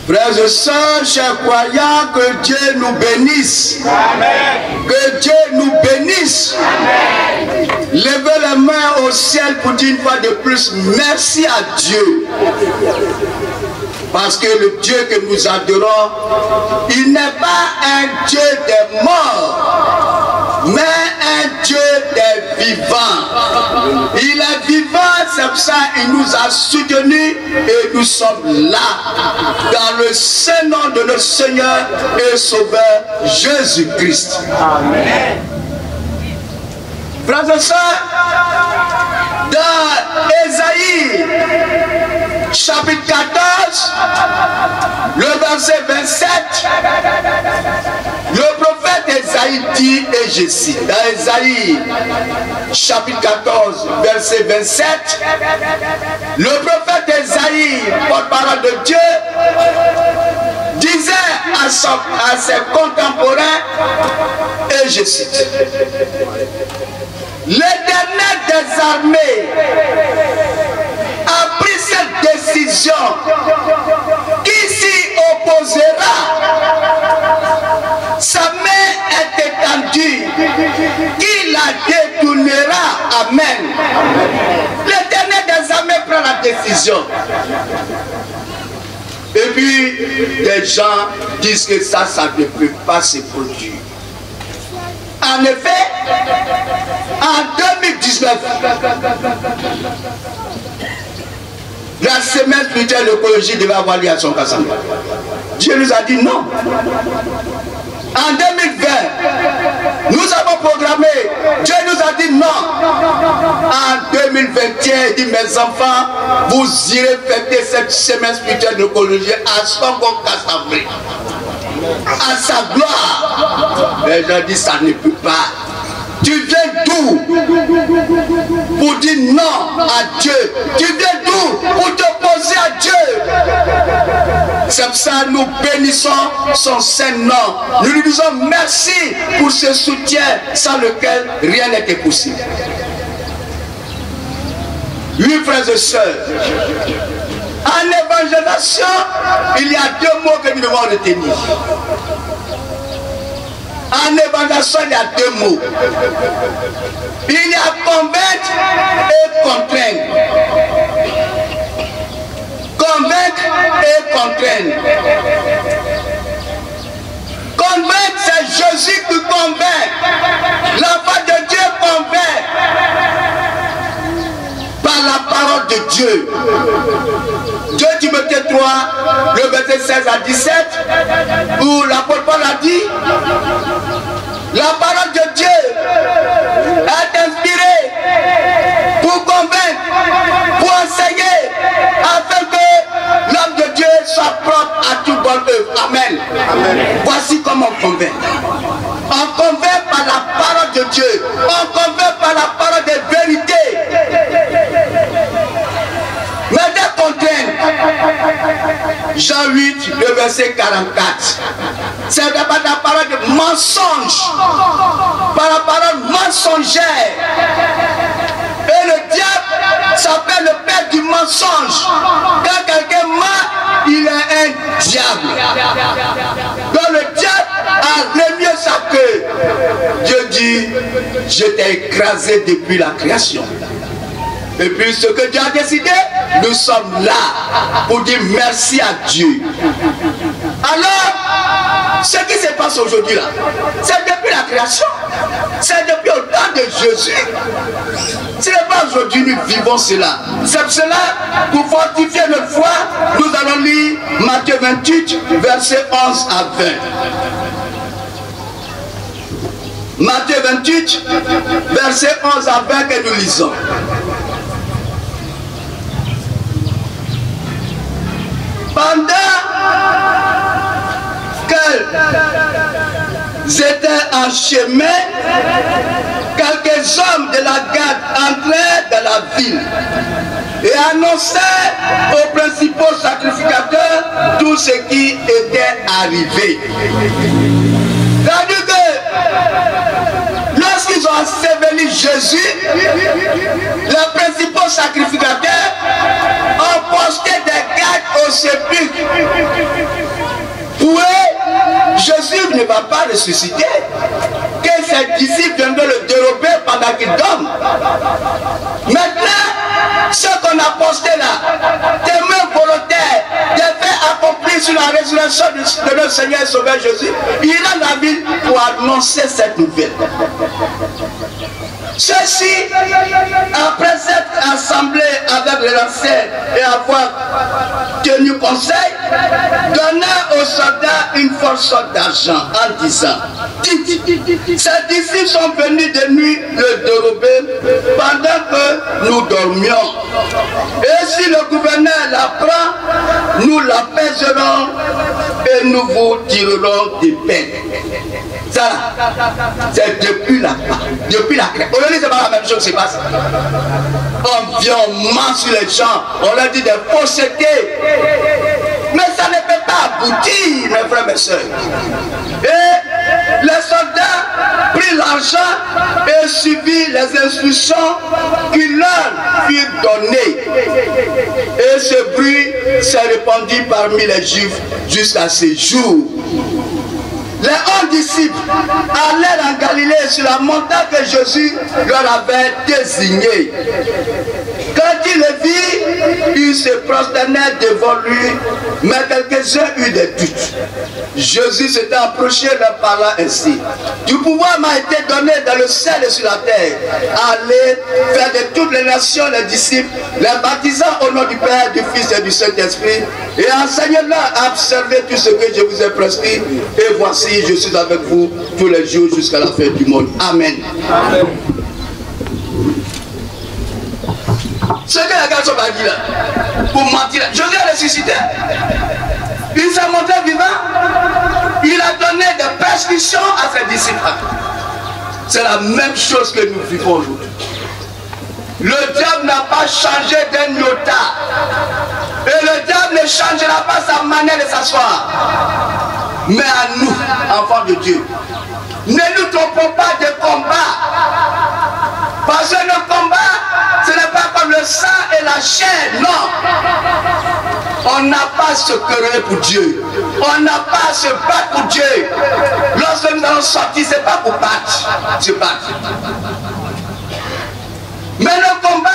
Frères et sœurs, chers croyants, que Dieu nous bénisse. Amen. Que Dieu nous bénisse. Amen. Levez les mains au ciel pour dire une fois de plus merci à Dieu. Parce que le Dieu que nous adorons, il n'est pas un Dieu des morts, mais un Dieu des vivants. Il est vivant, c'est pour ça qu'il nous a soutenus et nous sommes là. Dans le saint nom de notre Seigneur et Sauveur Jésus-Christ. Amen. Frères et sœurs, dans Ésaïe, chapitre 14, le verset 27, le prophète Ésaïe dit, et je cite, dans Ésaïe, chapitre 14, verset 27, le prophète Ésaïe, porte-parole de Dieu, disait à ses contemporains, et je cite, l'Éternel des armées a pris cette décision. Qui s'y opposera? Sa main est étendue. Qui la détournera? Amen. L'Éternel des armées prend la décision. Et puis, des gens disent que ça ne peut pas se produire. En effet, en 2019, la semaine spirituelle de l'écologie devait avoir lieu à son Kassamba. Dieu nous a dit non. En 2020, nous avons programmé, Dieu nous a dit non. En 2021, il dit mes enfants, vous irez fêter cette semaine spirituelle de l'écologie à son Kassamba. À sa gloire. Les gens disent ça ne peut pas. Tu viens d'où pour dire non à Dieu? Tu viens d'où pour t'opposer à Dieu? C'est pour ça que nous bénissons son saint nom. Nous lui disons merci pour ce soutien sans lequel rien n'était possible. Oui, frères et sœurs, en évangélisation, il y a deux mots que nous devons retenir. En évangélisation, il y a deux mots. Il y a convaincre et contraindre. Convaincre et contraindre. Convaincre, c'est Jésus qui convainc. L'enfant de Dieu convainc. Par la parole de Dieu. 2 Timothée 3, le verset 16 à 17, où l'apôtre Paul a dit, la parole de Dieu est inspirée pour convaincre, pour enseigner, afin que l'homme de Dieu soit propre à toute bonne œuvre. Amen. Amen. Voici comment on convainc. On convainc par la parole de Dieu. On convainc par la parole de vérité. Mais des contraintes. Jean 8, le verset 44. C'est par la parole de mensonge. Par la parole mensongère. Et le diable s'appelle le père du mensonge. Quand quelqu'un ment, il est un diable. Donc le diable a remué sa queue. Dieu dit, je t'ai écrasé depuis la création. Et puis ce que Dieu a décidé, nous sommes là pour dire merci à Dieu. Alors, ce qui se passe aujourd'hui là, c'est depuis la création. C'est depuis au temps de Jésus. Ce n'est pas aujourd'hui nous vivons cela. C'est pour cela, pour fortifier notre foi, nous allons lire Matthieu 28, versets 11 à 20. Matthieu 28, versets 11 à 20 que nous lisons. Pendant qu'elles étaient en chemin, quelques hommes de la garde entrèrent dans la ville et annonçaient aux principaux sacrificateurs tout ce qui était arrivé. C'est-à-dire que lorsqu'ils ont enseveli Jésus, les principaux sacrificateurs ont posté des gardes au sépulcre va pas ressusciter. Que ses disciples viendront le dérober pendant qu'il dorme. Maintenant, ce qu'on a posté là, témoin volontaire, des faits accomplis sur la résurrection de notre Seigneur et Sauveur Jésus, il ira dans la ville pour annoncer cette nouvelle. Ceux-ci, après s'être assemblés avec les anciens et avoir tenu conseil, donnèrent aux soldats une forte somme d'argent en disant: ces disciples sont venus de nuit le dérober pendant que nous dormions. Et si le gouverneur l'apprend, nous l'apaiserons et nous vous tirerons des peines. Ça, c'est depuis la crête. Aujourd'hui, c'est pas la même chose qui se passe. On vient, on ment sur les gens, on leur dit des faussetés. Mais ça ne peut pas aboutir, mes frères et mes soeurs. Et les soldats prirent l'argent et suivirent les instructions qui leur furent données. Et ce bruit s'est répandu parmi les Juifs jusqu'à ce jour. Les 11 disciples allèrent en Galilée sur la montagne que Jésus leur avait désignée. Quand ils le virent, ils se prosternèrent devant lui, mais quelques-uns eurent des doutes. Jésus s'était approché leur parlant ainsi: du pouvoir m'a été donné dans le ciel et sur la terre. Allez faire de toutes les nations les disciples, les baptisant au nom du Père, du Fils et du Saint-Esprit, et enseignez-leur à observer tout ce que je vous ai prescrit. Et voici, je suis avec vous tous les jours jusqu'à la fin du monde. Amen. Amen. Ce que les gars sont pas dit là, pour mentir, Jésus a ressuscité. Il s'est montré vivant. Il a donné des prescriptions à ses disciples. C'est la même chose que nous vivons aujourd'hui. Le diable n'a pas changé d'un iota. Et le diable ne changera pas sa manière de s'asseoir. Mais à nous, enfants de Dieu, ne nous trompons pas de combat. Parce que le combat, ce n'est pas comme le sang et la chair, non. On n'a pas à se quereller pour Dieu. On n'a pas à se battre pour Dieu. Lorsque nous allons sortir, ce n'est pas pour battre, se battre. Mais le combat,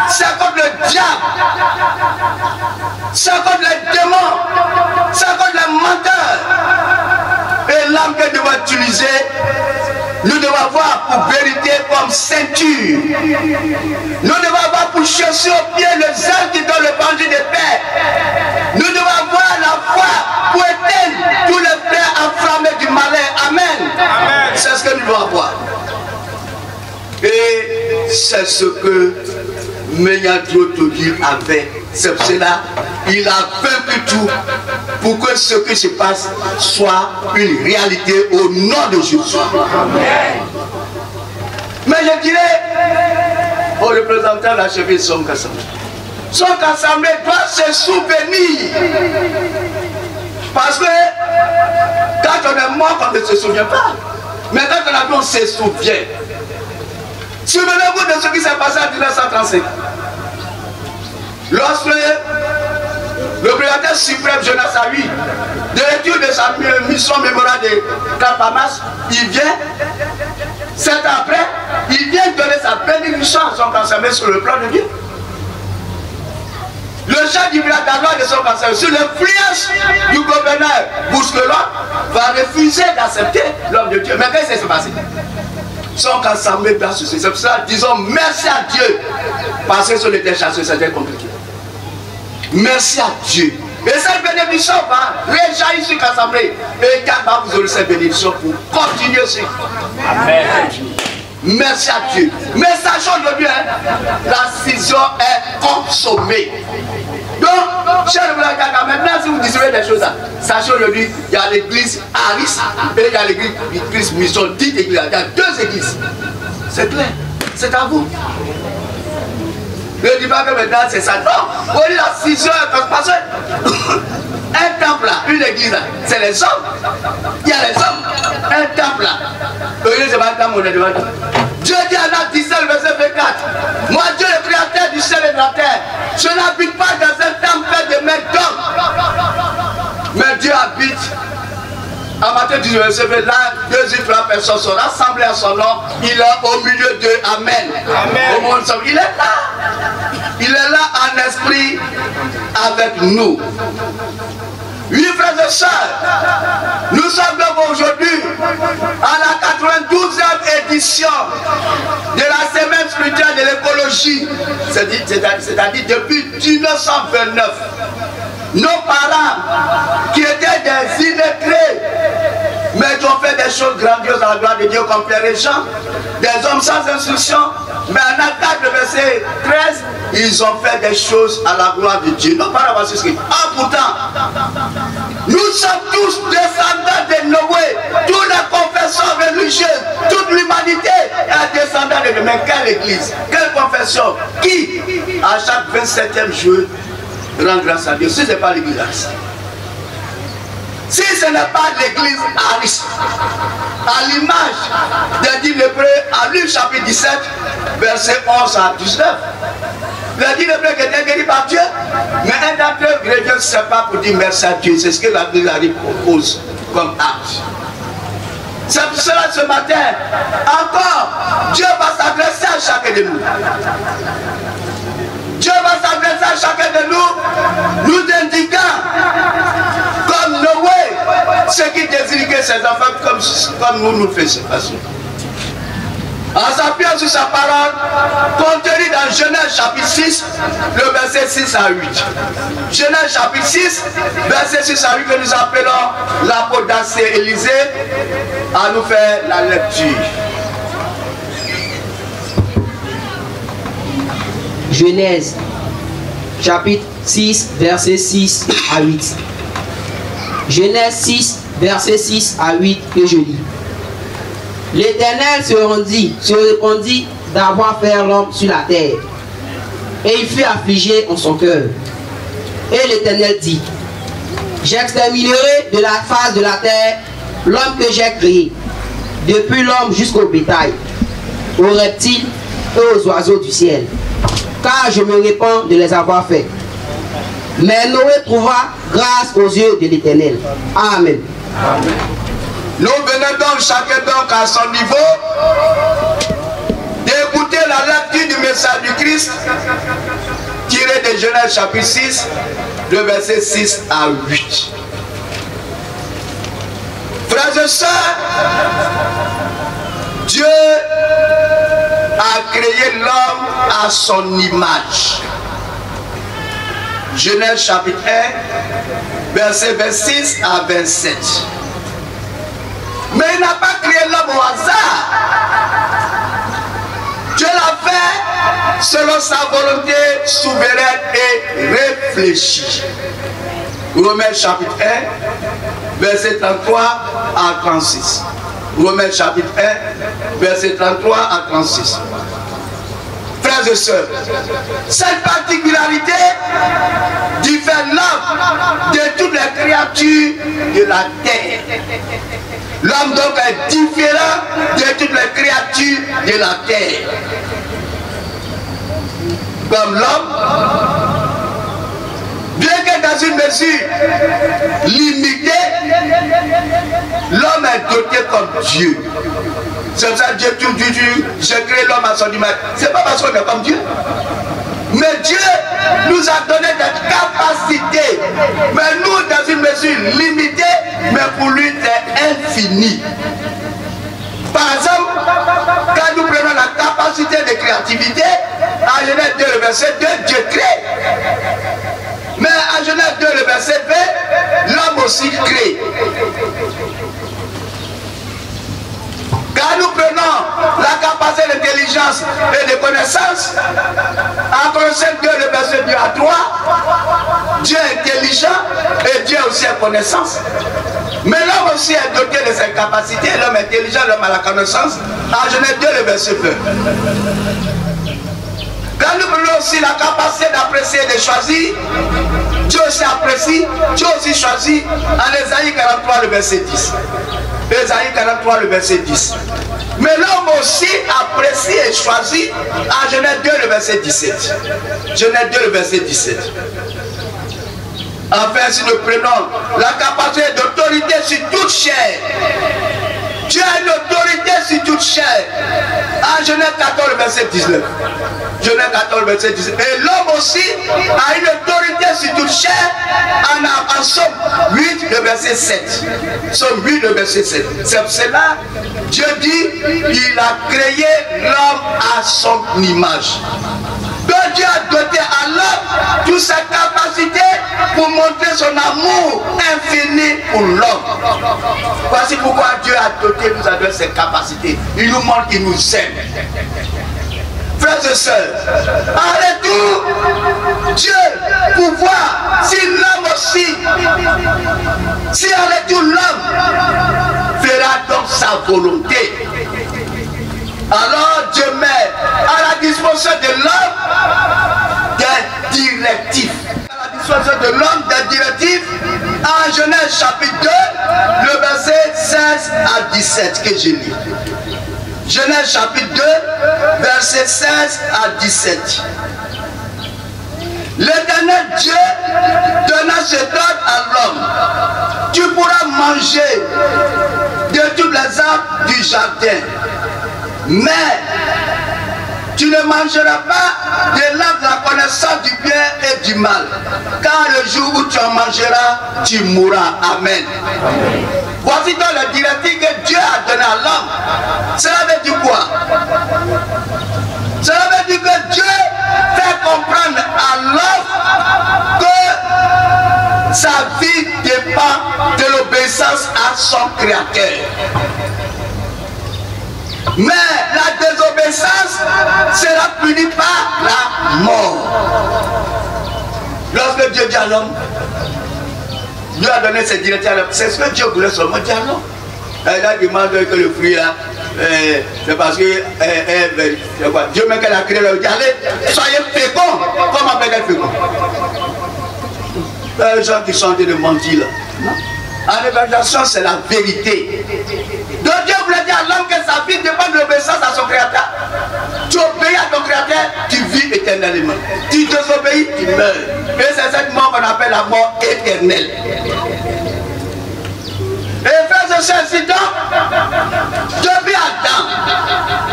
c'est contre le diable. C'est contre les démons. C'est contre les menteurs. Et l'arme que nous devons utiliser, nous devons avoir pour vérité comme ceinture. Nous devons avoir pour chaussure au pied le zèle qui donne le bandit de paix. Nous devons avoir la foi pour éteindre tous les feux enflammés du malin. Amen. Amen. C'est ce que nous devons avoir. Et c'est ce que Méniadro-Todil avait. C'est cela, il a vaincu tout pour que ce qui se passe soit une réalité au nom de Jésus. Amen. Mais je dirais au représentant de la cheville Son Kassamblé, Son Kassamblé doit se souvenir. Parce que quand on est mort, on ne se souvient pas. Mais quand on a vu, on se souvient. Souvenez-vous de ce qui s'est passé en 1935. Lorsque le prédateur suprême Jonas Savy, de l'étude de sa mission mémorale de Capamas, il vient, 7 ans après, il vient donner sa bénédiction à son cancer sur le plan de Dieu. Le chef du village de son cancer, sur l'influence du gouverneur Bousquelon, va refuser d'accepter l'homme de Dieu. Mais qu'est-ce qui s'est passé? Son cancer doit se. C'est pour ça, disons merci à Dieu, parce que si on était chassé, c'était compliqué. Merci à Dieu. Et cette bénédiction va réjaillir sur l'Assemblée. Et quand vous aurez cette bénédiction pour continuer sur. Amen. Merci à Dieu. Mais sachons aujourd'hui, la scission est consommée. Donc, cher Blagada, maintenant si vous distribuez des choses, sachez aujourd'hui, il y a l'église Aris et il y a l'église Mission, dite église. Il y a 2 églises. C'est clair. C'est à vous. Ne dis pas que maintenant c'est ça. Non, on dit la scission, parce que un temple là, une église là, c'est les hommes. Il y a les hommes. Un temple là. C'est pas un temple, on est devant Dieu. Dieu dit à Acte 17, verset 24. Moi, Dieu, le créateur du ciel et de la terre, je n'habite pas dans un temple fait de mains d'hommes. Mais Dieu habite En Matthieu 10, verset 20, là, 2 ou 3 personnes sont rassemblées à son nom. Il est au milieu d'eux. Amen. Amen. Au monde, il est là. Il est là en esprit avec nous. Oui, frères et sœurs, nous sommes donc aujourd'hui à la 92e édition de la semaine spirituelle de l'écologie. C'est-à-dire depuis 1929. Nos parents, qui étaient des illettrés, mais qui ont fait des choses grandioses à la gloire de Dieu, comme Pierre et Jean, des hommes sans instruction, mais en attaque le verset 13, ils ont fait des choses à la gloire de Dieu. Nos parents, voici ce qu'ils disent. Ah, pourtant, nous sommes tous descendants de Noé, toutes les confessions religieuses, toute l'humanité est descendant de Noé. Mais quelle église, quelle confession, qui, à chaque 27e jour, rend grâce à Dieu? Si ce n'est pas l'église Aris, si ce n'est pas l'église Aris, à l'image des 10 lépreux, à Luc chapitre 17, verset 11 à 19, les 10 lépreux qui étaient guéris par Dieu, mais un d'entre eux, Dieu ne sait pas pour dire merci à Dieu. C'est ce que l'église Aris propose comme acte. C'est pour cela ce matin, encore, Dieu va s'adresser à chacun de nous. Dieu va s'adresser à chacun de nous, nous indiquant, comme Noé, ce qui désire que ses enfants, comme nous le faisons. En s'appuyant sur sa parole, contenue dans Genèse chapitre 6, le verset 6 à 8. Genèse chapitre 6, verset 6 à 8, que nous appelons l'apôtre d'Ancé Élisée, à nous faire la lecture. Genèse, chapitre 6, verset 6 à 8. Genèse 6, verset 6 à 8, que je lis. L'Éternel se répandit d'avoir fait l'homme sur la terre, et il fut affligé en son cœur. Et l'Éternel dit, j'exterminerai de la face de la terre l'homme que j'ai créé, depuis l'homme jusqu'au bétail, aux reptiles et aux oiseaux du ciel, car je me répands de les avoir faits. Mais Noé trouva grâce aux yeux de l'Éternel. Amen. Amen. Nous venons donc chacun donc à son niveau d'écouter la lecture du message du Christ tiré de Genèse chapitre 6, le verset 6 à 8. Frères et sœurs, Dieu a créé l'homme à son image. Genèse chapitre 1, verset 26 à 27. Mais il n'a pas créé l'homme au hasard. Dieu l'a fait selon sa volonté souveraine et réfléchie. Romains chapitre 1, verset 33 à 36. Romains chapitre 1, verset 33 à 36. Frères et sœurs, cette particularité diffère l'homme de toutes les créatures de la terre. L'homme donc est différent de toutes les créatures de la terre. Comme l'homme, bien que dans une mesure limitée, l'homme est doté comme Dieu. C'est pour ça que Dieu tout dit, j'ai créé l'homme à son image. C'est pas parce qu'on est comme Dieu. Mais Dieu nous a donné des capacités. Mais nous, dans une mesure limitée, mais pour lui, c'est infini. Par exemple, quand nous prenons la capacité de créativité, en Genèse 2, le verset 2, Dieu crée. Mais en Genèse 2, le verset 20, l'homme aussi crée. Quand nous prenons la capacité d'intelligence et de connaissance, en Colossiens 2, le verset 2 à 3, Dieu est intelligent et Dieu aussi a connaissance. Mais l'homme aussi est doté de ses capacités, l'homme est intelligent, l'homme a la connaissance. En Genèse 2, le verset 2. Quand nous prenons aussi la capacité d'apprécier et de choisir, Dieu aussi apprécie, Dieu aussi choisit. En Ésaïe 43, le verset 10. Ésaïe 43, le verset 10. Mais l'homme aussi apprécie et choisit en Genèse 2, le verset 17. Genèse 2, le verset 17. Enfin, si nous prenons la capacité d'autorité sur toute chair, Dieu a une autorité sur toute chair. En Genèse 14, verset 19. Genèse 14, verset 19. Et l'homme aussi a une autorité sur toute chair. En Somme 8, le verset 7. Somme 8, le verset 7. C'est pour cela, Dieu dit, il a créé l'homme à son image. Donc Dieu a doté à l'homme toutes ses capacités pour montrer son amour infini pour l'homme. Voici pourquoi Dieu a doté nous avec ses capacités. Il nous montre qu'il nous aime. Frères et sœurs, en retour, Dieu, pour voir si l'homme aussi, si en retour l'homme fera donc sa volonté. Alors Dieu met à la disposition de l'homme des directives. À la disposition de l'homme des directives, en Genèse chapitre 2, le verset 16 à 17 que j'ai lu. Genèse chapitre 2, verset 16 à 17. L'Éternel Dieu donna cet ordre à l'homme. Tu pourras manger de tous les arbres du jardin, mais tu ne mangeras pas de l'arbre de la connaissance du bien et du mal, car le jour où tu en mangeras, tu mourras. Amen. Voici donc la directive que Dieu a donnée à l'homme. Cela veut dire quoi? Cela veut dire que Dieu fait comprendre à l'homme que sa vie dépend de l'obéissance à son Créateur. Mais la désobéissance sera punie par la mort. Lorsque Dieu dit à l'homme, Dieu a donné ses directives à l'homme. C'est ce que Dieu voulait seulement dire à l'homme. Il a demandé que le fruit là, c'est parce que Dieu même qu'elle a créé, il dit allez, soyez féconds. Comment appelle fécond? Les gens qui sont en train de mentir là. Non? En évaluation, c'est la vérité. Donc Dieu voulait dire à l'homme que sa vie dépend de l'obéissance à son Créateur. Tu obéis à ton Créateur, tu vis éternellement. Tu désobéis, tu meurs. Et c'est cette mort qu'on appelle la mort éternelle. Et frères et sœurs, si donc, depuis Adam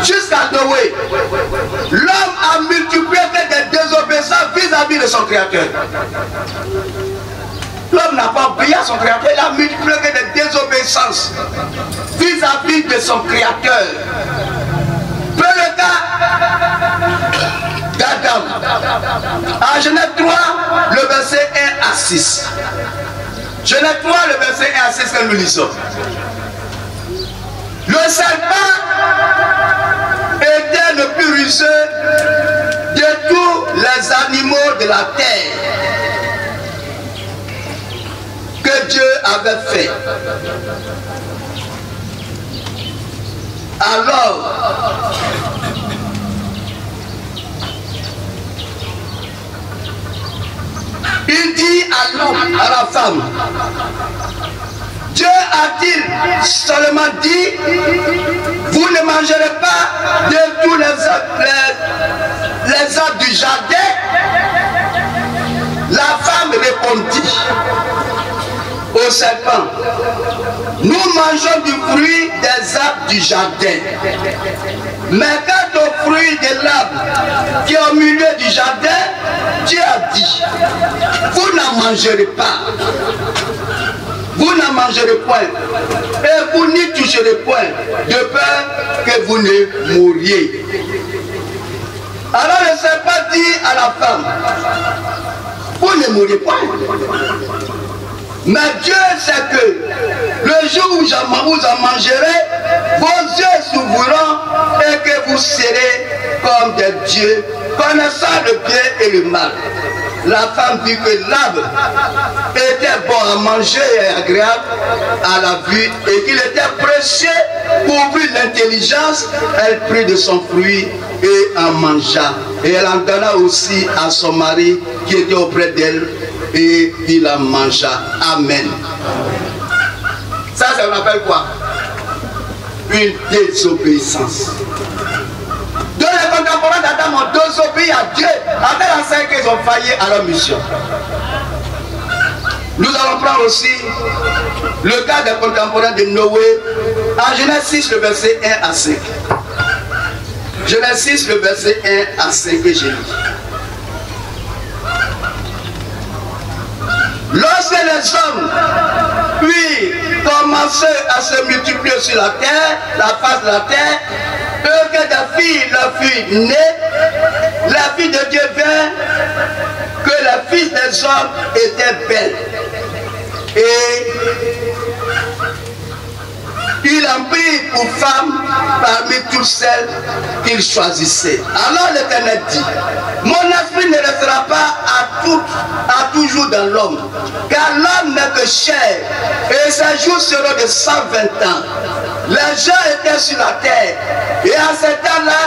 jusqu'à Noé, l'homme a multiplié des désobéissances vis-à-vis de son Créateur. L'homme n'a pas obéi à son Créateur, il a multiplié des désobéissances vis-à-vis de son Créateur. Prenez le cas d'Adam. En Genèse 3, le verset 1 à 6. Genèse 3, le verset 1 à 6 que nous lisons. Le serpent était le plus rusé de tous les animaux de la terre que Dieu avait fait. Alors, il dit à l'homme, à la femme, Dieu a-t-il seulement dit, vous ne mangerez pas de tous les arbres du jardin? La femme répondit au serpent, nous mangeons du fruit des arbres du jardin. Mais quant au fruit de l'arbre qui est au milieu du jardin, Dieu a dit, vous n'en mangerez pas. Vous n'en mangerez point. Et vous n'y toucherez point, de peur que vous ne mouriez. Alors le serpent dit à la femme, vous ne mourrez point. Mais Dieu sait que le jour où vous en mangerez, vos yeux s'ouvriront et que vous serez comme des dieux, connaissant le bien et le mal. La femme dit que l'arbre était bon à manger et agréable à la vue et qu'il était précieux pour ouvrir l'intelligence. Elle prit de son fruit et en mangea. Et elle en donna aussi à son mari qui était auprès d'elle et il en mangea. Amen. Ça on appelle quoi? Une désobéissance. Donc les contemporains d'Adam ont désobéi à Dieu. Après la 5 ils ont failli à leur mission. Nous allons prendre aussi le cas des contemporains de Noé en Genèse 6, le verset 1 à 5. Genèse 6, le verset 1 à 5 que j'ai lu. Lorsque les hommes puis commençaient à se multiplier sur la terre, la face de la terre, eux que des filles leur furent nées, la fille de Dieu vint que les fils des hommes étaient belles. Et il en prit pour femme parmi toutes celles qu'il choisissait. Alors l'Éternel dit, mon esprit ne restera pas à toujours dans l'homme, car l'homme n'est que chair, et ses jours seront de 120 ans. Les gens étaient sur la terre, et à ce temps-là,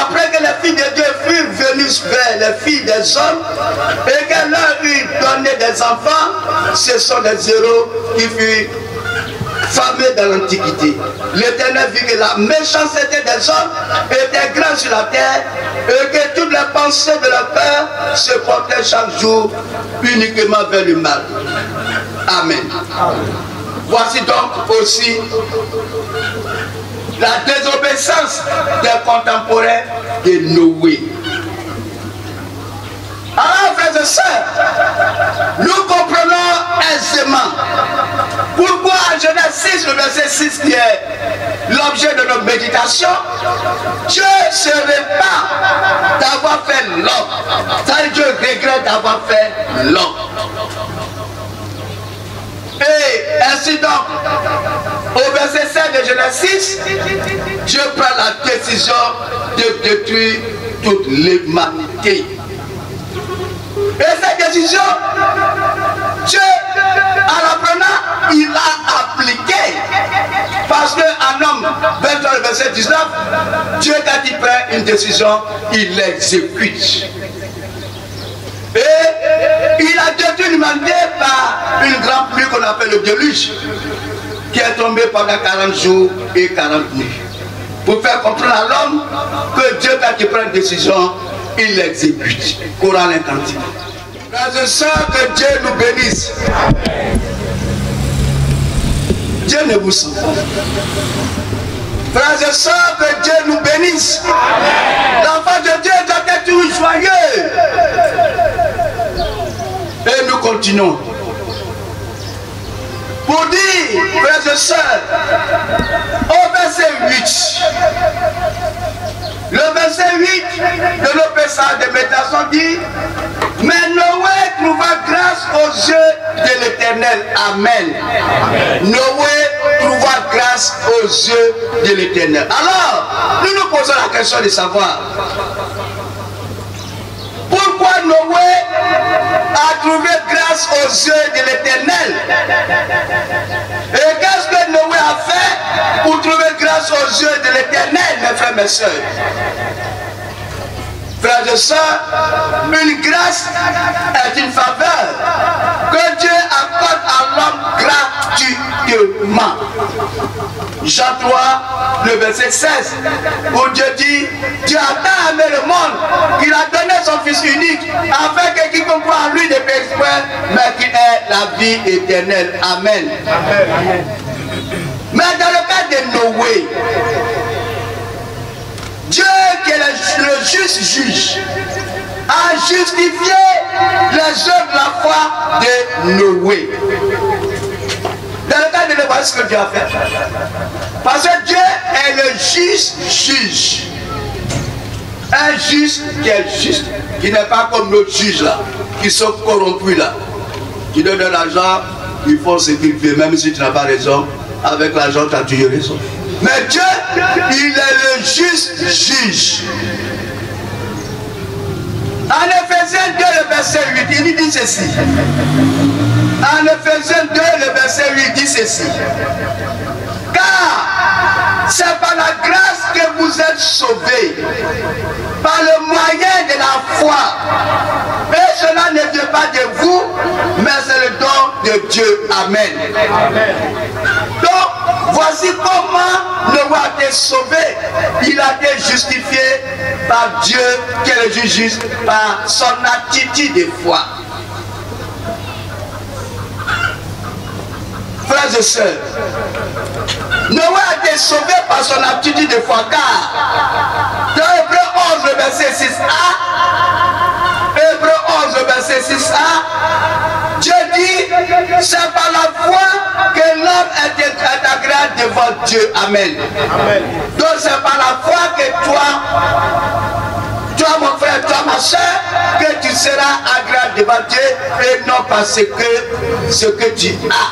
après que les filles de Dieu furent venues vers les filles des hommes, et qu'elles leur eurent donné des enfants, ce sont des héros qui furent fameux dans l'Antiquité. L'Éternel vit que la méchanceté des hommes était grande sur la terre et que toutes les pensées de leur cœur se portaient chaque jour uniquement vers le mal. Amen. Voici donc aussi la désobéissance des contemporains de Noé. Alors, frères et sœurs, nous comprenons aisément pourquoi en Genèse 6, le verset 6 qui est l'objet de notre méditation, Dieu se répand d'avoir fait l'homme. C'est-à-dire Dieu regrette d'avoir fait l'homme. Et ainsi donc, au verset 7 de Genèse 6, Dieu prend la décision de détruire toute l'humanité. Et cette décision, Dieu, en la prenant, il l'a appliquée. Parce qu'un homme, 23 verset 19, Dieu, quand il prend une décision, il l'exécute. Et il a détruit l'humanité par une grande pluie qu'on appelle le déluge, qui est tombée pendant 40 jours et 40 nuits. Pour faire comprendre à l'homme que Dieu, quand il prend une décision, il l'exécute. Coran l'incantique. Frères et sœurs, que Dieu nous bénisse. Dieu ne vous sent pas. Frères et sœurs, que Dieu nous bénisse. L'enfant de Dieu doit être toujours joyeux. Et nous continuons. Pour dire, frères et sœurs, au verset 8, le verset 8 de nos passage de méditation dit, mais Noé trouva grâce aux yeux de l'Éternel. Amen. Amen. Noé trouva grâce aux yeux de l'Éternel. Alors, nous nous posons la question de savoir pourquoi Noé a trouvé grâce aux yeux de l'Éternel. Et qu'est-ce que Noé a fait pour trouver grâce aux yeux de l'Éternel, mes frères et mes sœurs? Frères et sœurs, une grâce est une faveur que Dieu accorde à l'homme gratuitement. Jean 3, le verset 16, où Dieu dit, Dieu a tant aimé le monde qu'il a donné son Fils unique, afin que quiconque croit en lui ne périsse point, mais qu'il ait la vie éternelle. Amen. Amen. Mais dans le cas de Noé, Dieu qui est le juste juge a justifié les œuvres de la foi de Noé. Dans le cas de Noé, voici ce que Dieu a fait. Parce que Dieu est le juste juge. Un juge qui est juste, qui n'est pas comme nos juges là, qui sont corrompus là, qui donnent de l'argent, ils font ce qu'ils veulent, même si tu n'as pas raison, avec l'argent tu as toujours raison. Mais Dieu, il est le juste juge. En Éphésiens 2, le verset 8, il dit ceci. En Éphésiens 2, le verset 8 dit ceci. Car c'est par la grâce que vous êtes sauvés, par le moyen de la foi. Et cela ne vient pas de vous, mais c'est le don de Dieu. Amen. Amen. Donc, voici comment Noé a été sauvé. Il a été justifié par Dieu, qui est le juge juste, par son attitude de foi. Frères et sœurs, Noé a été sauvé par son aptitude de foi, car dans Hébreux 11, verset 6a, Hébreux 11, verset 6a, Dieu dit, c'est par la foi que l'homme est agréable devant Dieu. Amen. Amen. Donc c'est par la foi que toi mon frère, toi ma soeur, que tu seras agréable devant Dieu et non parce que ce que tu as.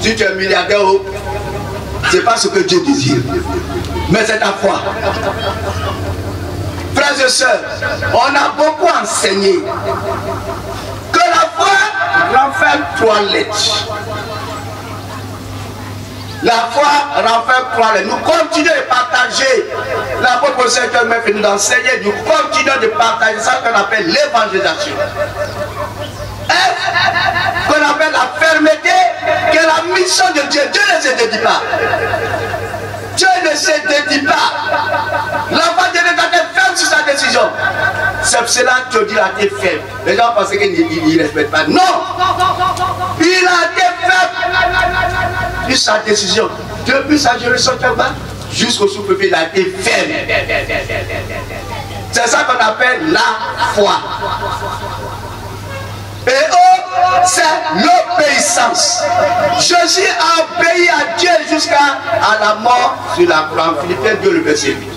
Si tu es milliardaire, c'est pas ce que Dieu désire, mais c'est ta foi. Frères et sœurs, on a beaucoup enseigné que la foi renferme 3 lettres. La foi renferme 3 lettres. Nous continuons de partager. L'apôtre Seigneur m'a fait nous enseigner. Nous continuons de partager ça qu'on appelle l'évangélisation. Qu'on appelle la fermeté, qui est la mission de Dieu. Dieu ne se dédie pas. Dieu ne se dédie pas. L'enfant de Dieu est ferme sur sa décision. C'est cela que Dieu a été ferme. Les gens pensaient qu'il ne respecte pas. Non! Il a été ferme sur sa décision. Depuis sa génération jusqu'au sous-préfet, il a été ferme. C'est ça qu'on appelle la foi. Et c'est l'obéissance. Jésus a obéi à Dieu jusqu'à la mort sur la croix. Philippiens 2, le verset 8.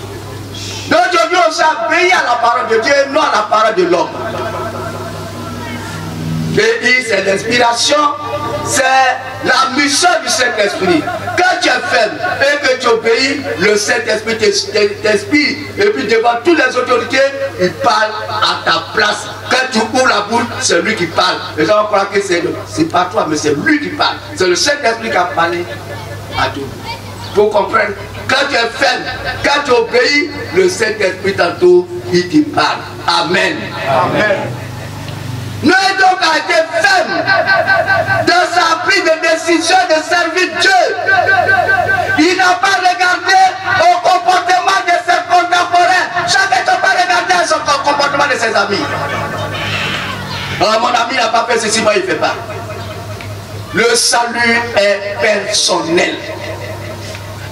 Donc aujourd'hui, on s'est obéi à la parole de Dieu et non à la parole de l'homme. Et c'est l'inspiration, c'est la mission du Saint-Esprit. Quand tu es faible et que tu obéis, le Saint-Esprit t'inspire. Et puis devant toutes les autorités, il parle à ta place. Quand tu ouvres la bouche, c'est lui qui parle. Les gens croient que c'est pas toi, mais c'est lui qui parle. C'est le Saint-Esprit qui a parlé à tout. Vous comprenez? Quand tu es faible, quand tu obéis, le Saint-Esprit tantôt, il te parle. Amen. Amen. Noé donc a été ferme dans sa prise de décision de servir Dieu. Il n'a pas regardé au comportement de ses contemporains. Chacun ne peut pas regarder son comportement de ses amis. Alors, mon ami n'a pas fait ceci, moi il ne fait pas. Le salut est personnel.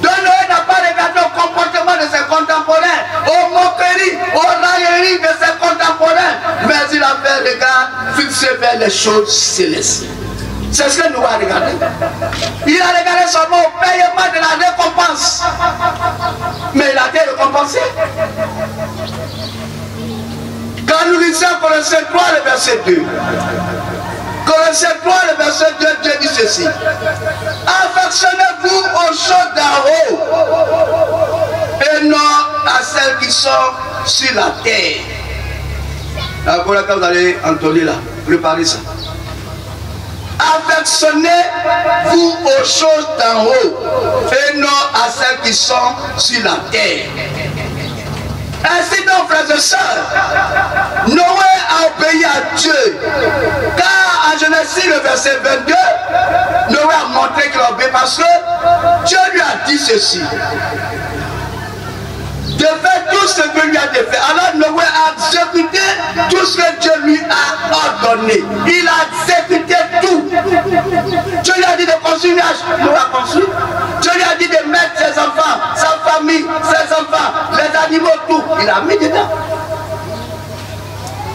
Donc Noé n'a pas regardé au comportement de ses contemporains, aux moqueries, aux railleries de ses contemporains, mais il a fait le regard fixé vers les choses célestes. C'est ce que nous avons regardé. Il a regardé seulement au paiement de la récompense. Mais il a été récompensé. Quand nous lisons Colossiens 3, le verset 2. Colossiens 3, le verset 2, Dieu dit ceci. Affectionnez-vous aux choses d'en haut et non à celles qui sont sur la terre. Alors voilà, quand vous allez entonner là, préparez ça. Affectionnez-vous aux choses d'en haut et non à celles qui sont sur la terre. Ainsi donc, frères et sœurs, Noé a obéi à Dieu. Car en Genèse, le verset 22, Noé a montré qu'il a obéi parce que Dieu lui a dit ceci. De faire tout ce que lui a fait. Alors Noé a exécuté tout ce que Dieu lui a ordonné. Il a exécuté tout. Dieu lui a dit de construire une arche. Noé a construit. Dieu lui a dit de mettre ses enfants, sa famille, ses enfants, les animaux, tout. Il a mis dedans.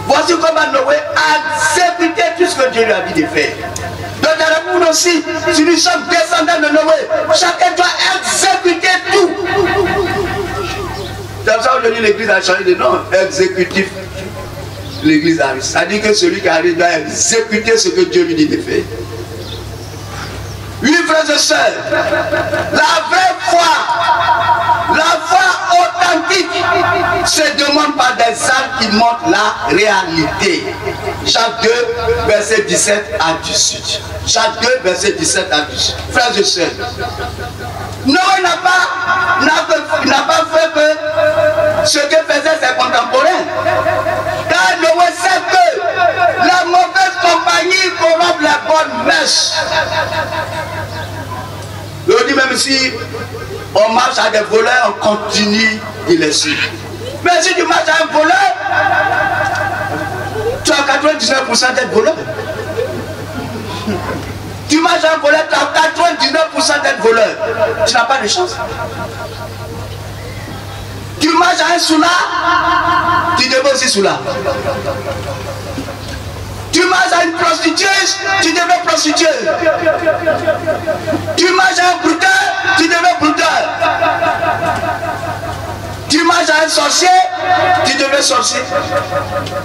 Voici comment Noé a exécuté tout ce que Dieu lui a dit de faire. Donc dans le monde aussi, si nous sommes descendants de Noé, chacun doit exécuter tout. C'est pour ça qu'aujourd'hui l'église a changé de nom, exécutif. L'église arrive. Ça dit que celui qui arrive doit exécuter ce que Dieu lui dit de faire. Oui, frères et sœurs, la vraie foi, la foi authentique, se demande par des âmes qui montrent la réalité. Chaque 2, verset 17 à 18. Chaque 2, verset 17 à 18. Frères et sœurs, Noé n'a pas fait que ce que faisaient ses contemporains. Car Noé sait que la mauvaise compagnie corrompt la bonne mèche. Je dis même si on marche à des voleurs, on continue de les suivre. Mais si tu marches à un voleur, tu as 99% d'être voleur. Tu manges un voleur, tu as 99% d'être voleur. Tu n'as pas de chance. Tu manges un soulard, tu deviens aussi soulard. Tu manges à une prostitueuse, tu deviens prostitueuse. Tu manges à un brouteur, tu deviens brouteur. Tu manges à un sorcier, tu deviens sorcier.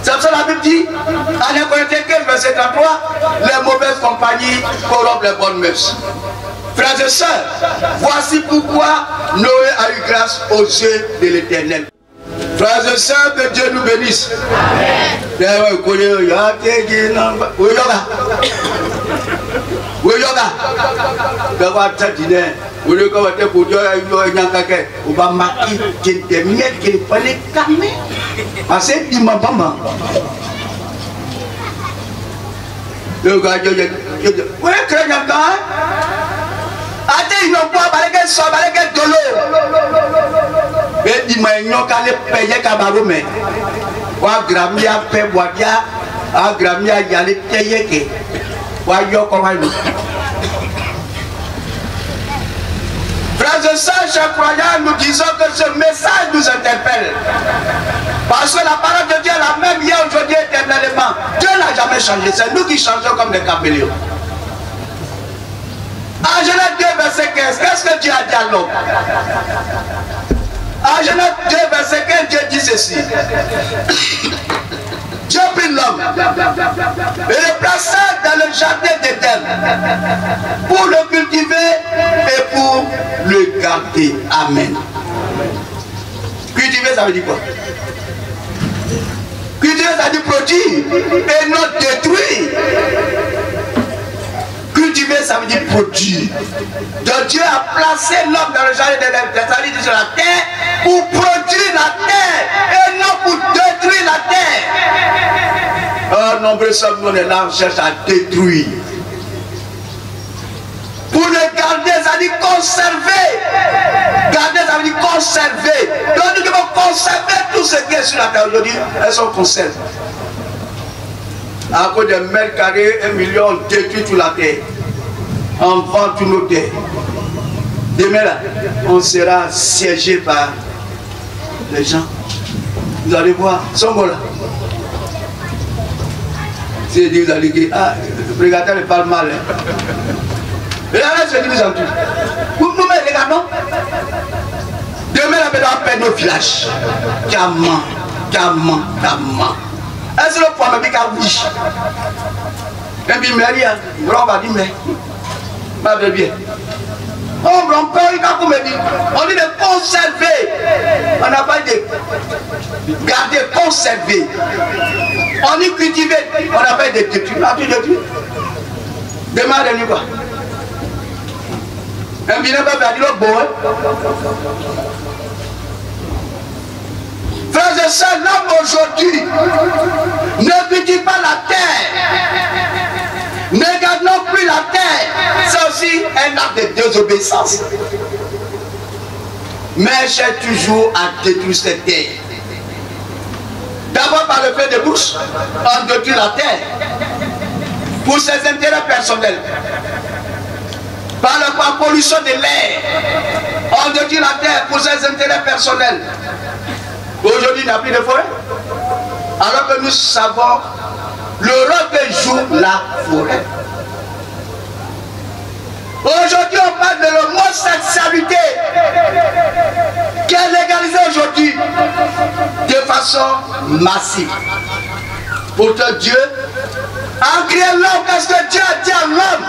C'est pour ça que la Bible dit, en 1 Corinthiens 15, verset 33, les mauvaises compagnies corrompent les bonnes mœurs. Frères et sœurs, voici pourquoi Noé a eu grâce aux yeux de l'Éternel. Frères et sœurs, que Dieu nous bénisse. Amen. Ate inokwa baleke so baleke dolo. E di manyo kale peye kabarume. Wa gramia pe boadia, a gramia yale teyeke. Wa yoko wani. Frères et sœurs, chers croyants, nous disons que ce message nous interpelle. Parce que la parole de Dieu est la même hier, aujourd'hui, éternellement. Dieu n'a jamais changé. C'est nous qui changeons comme des caméléons. En Genèse 2, verset 15, qu'est-ce que Dieu a dit à l'homme? En Genèse 2, verset 15, Dieu dit ceci. Dieu prit l'homme et le plaça dans le jardin d'Éden pour le cultiver et pour le garder. Amen. Cultiver, ça veut dire quoi? Cultiver, ça veut dire produire et non détruire. Cultiver, ça veut dire produire. Donc Dieu a placé l'homme dans le jardin d'Éden sur la terre pour produire la terre et non pour détruire la terre. Oh, nombreux sommes-nous, on est là, on cherche à détruire. Pour le garder, ça veut dire conserver. Garder, ça veut dire conserver. Donc nous devons conserver tout ce qui est sur la terre aujourd'hui. Elles sont conservées. À cause des mètres carrés, 1 million, on détruit toute la terre. On vend toutes nos terres. Demain là, on sera siégé par les gens. Vous allez voir, Songo là. C'est dit, vous allez dire, ah, le prédicateur il parle mal. Et là, je dis, vous en tout. Nous regardons. Demain là, on va perdre nos villages. Gamin. Est-ce que le point me dit qu'à oui? Et puis, Marie, on va dire, mais, ma bébé, on dit de conserver. On n'a pas dit de garder, conserver. On dit cultiver, on n'a pas dit de détruire. On a dit de détruire. Demain, on dit quoi? Un bien pas faire dire bon. Frères et sœurs, l'homme aujourd'hui ne cultive pas la terre. Ne garde non plus la terre. C'est aussi un acte de désobéissance. Mais cherche toujours à détruire cette terre. D'abord par le fait de bouche, on détruit la terre pour ses intérêts personnels. Par la pollution de l'air, on détruit la terre pour ses intérêts personnels. Aujourd'hui, il n'y a plus de forêt. Alors que nous savons le rôle que joue la forêt. Aujourd'hui, on parle de l'homosexualité qui est légalisée aujourd'hui de façon massive. Pourtant, Dieu a créé l'homme. Qu'est-ce que Dieu a dit à l'homme?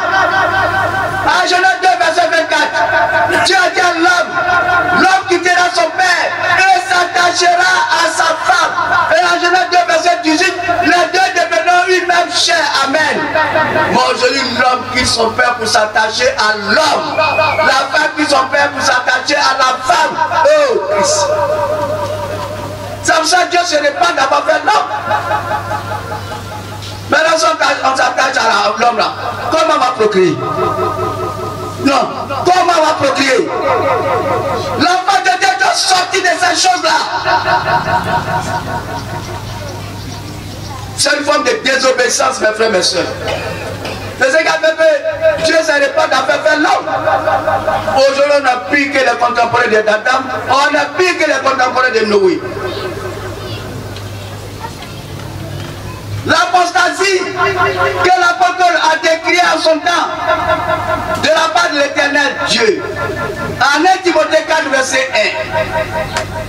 En Genèse 2, verset 24, Dieu a dit à l'homme, l'homme quittera son père et s'attachera à sa femme. Et en Genèse 2, verset 18, les deux devenant une même chair. Amen. Mais aujourd'hui, l'homme quitte son père pour s'attacher à l'homme. La femme quitte son père pour s'attacher à la femme. Oh Christ. C'est pour ça que Dieu se répand d'avoir fait l'homme. Maintenant, on s'attache à l'homme là. Comment on va procréer? Non. Comment on va procréer? L'enfant de Dieu doit sortir de ces choses-là. C'est une forme de désobéissance, mes frères et mes soeurs. C'est ce qui a fait que Dieu s'est pas faire l'homme. Aujourd'hui, on a piqué les contemporains d'Adam, on a piqué les contemporains de Noé. L'apostasie que l'apôtre a décrit en son temps de la part de l'Éternel Dieu. En 1 Timothée 4 verset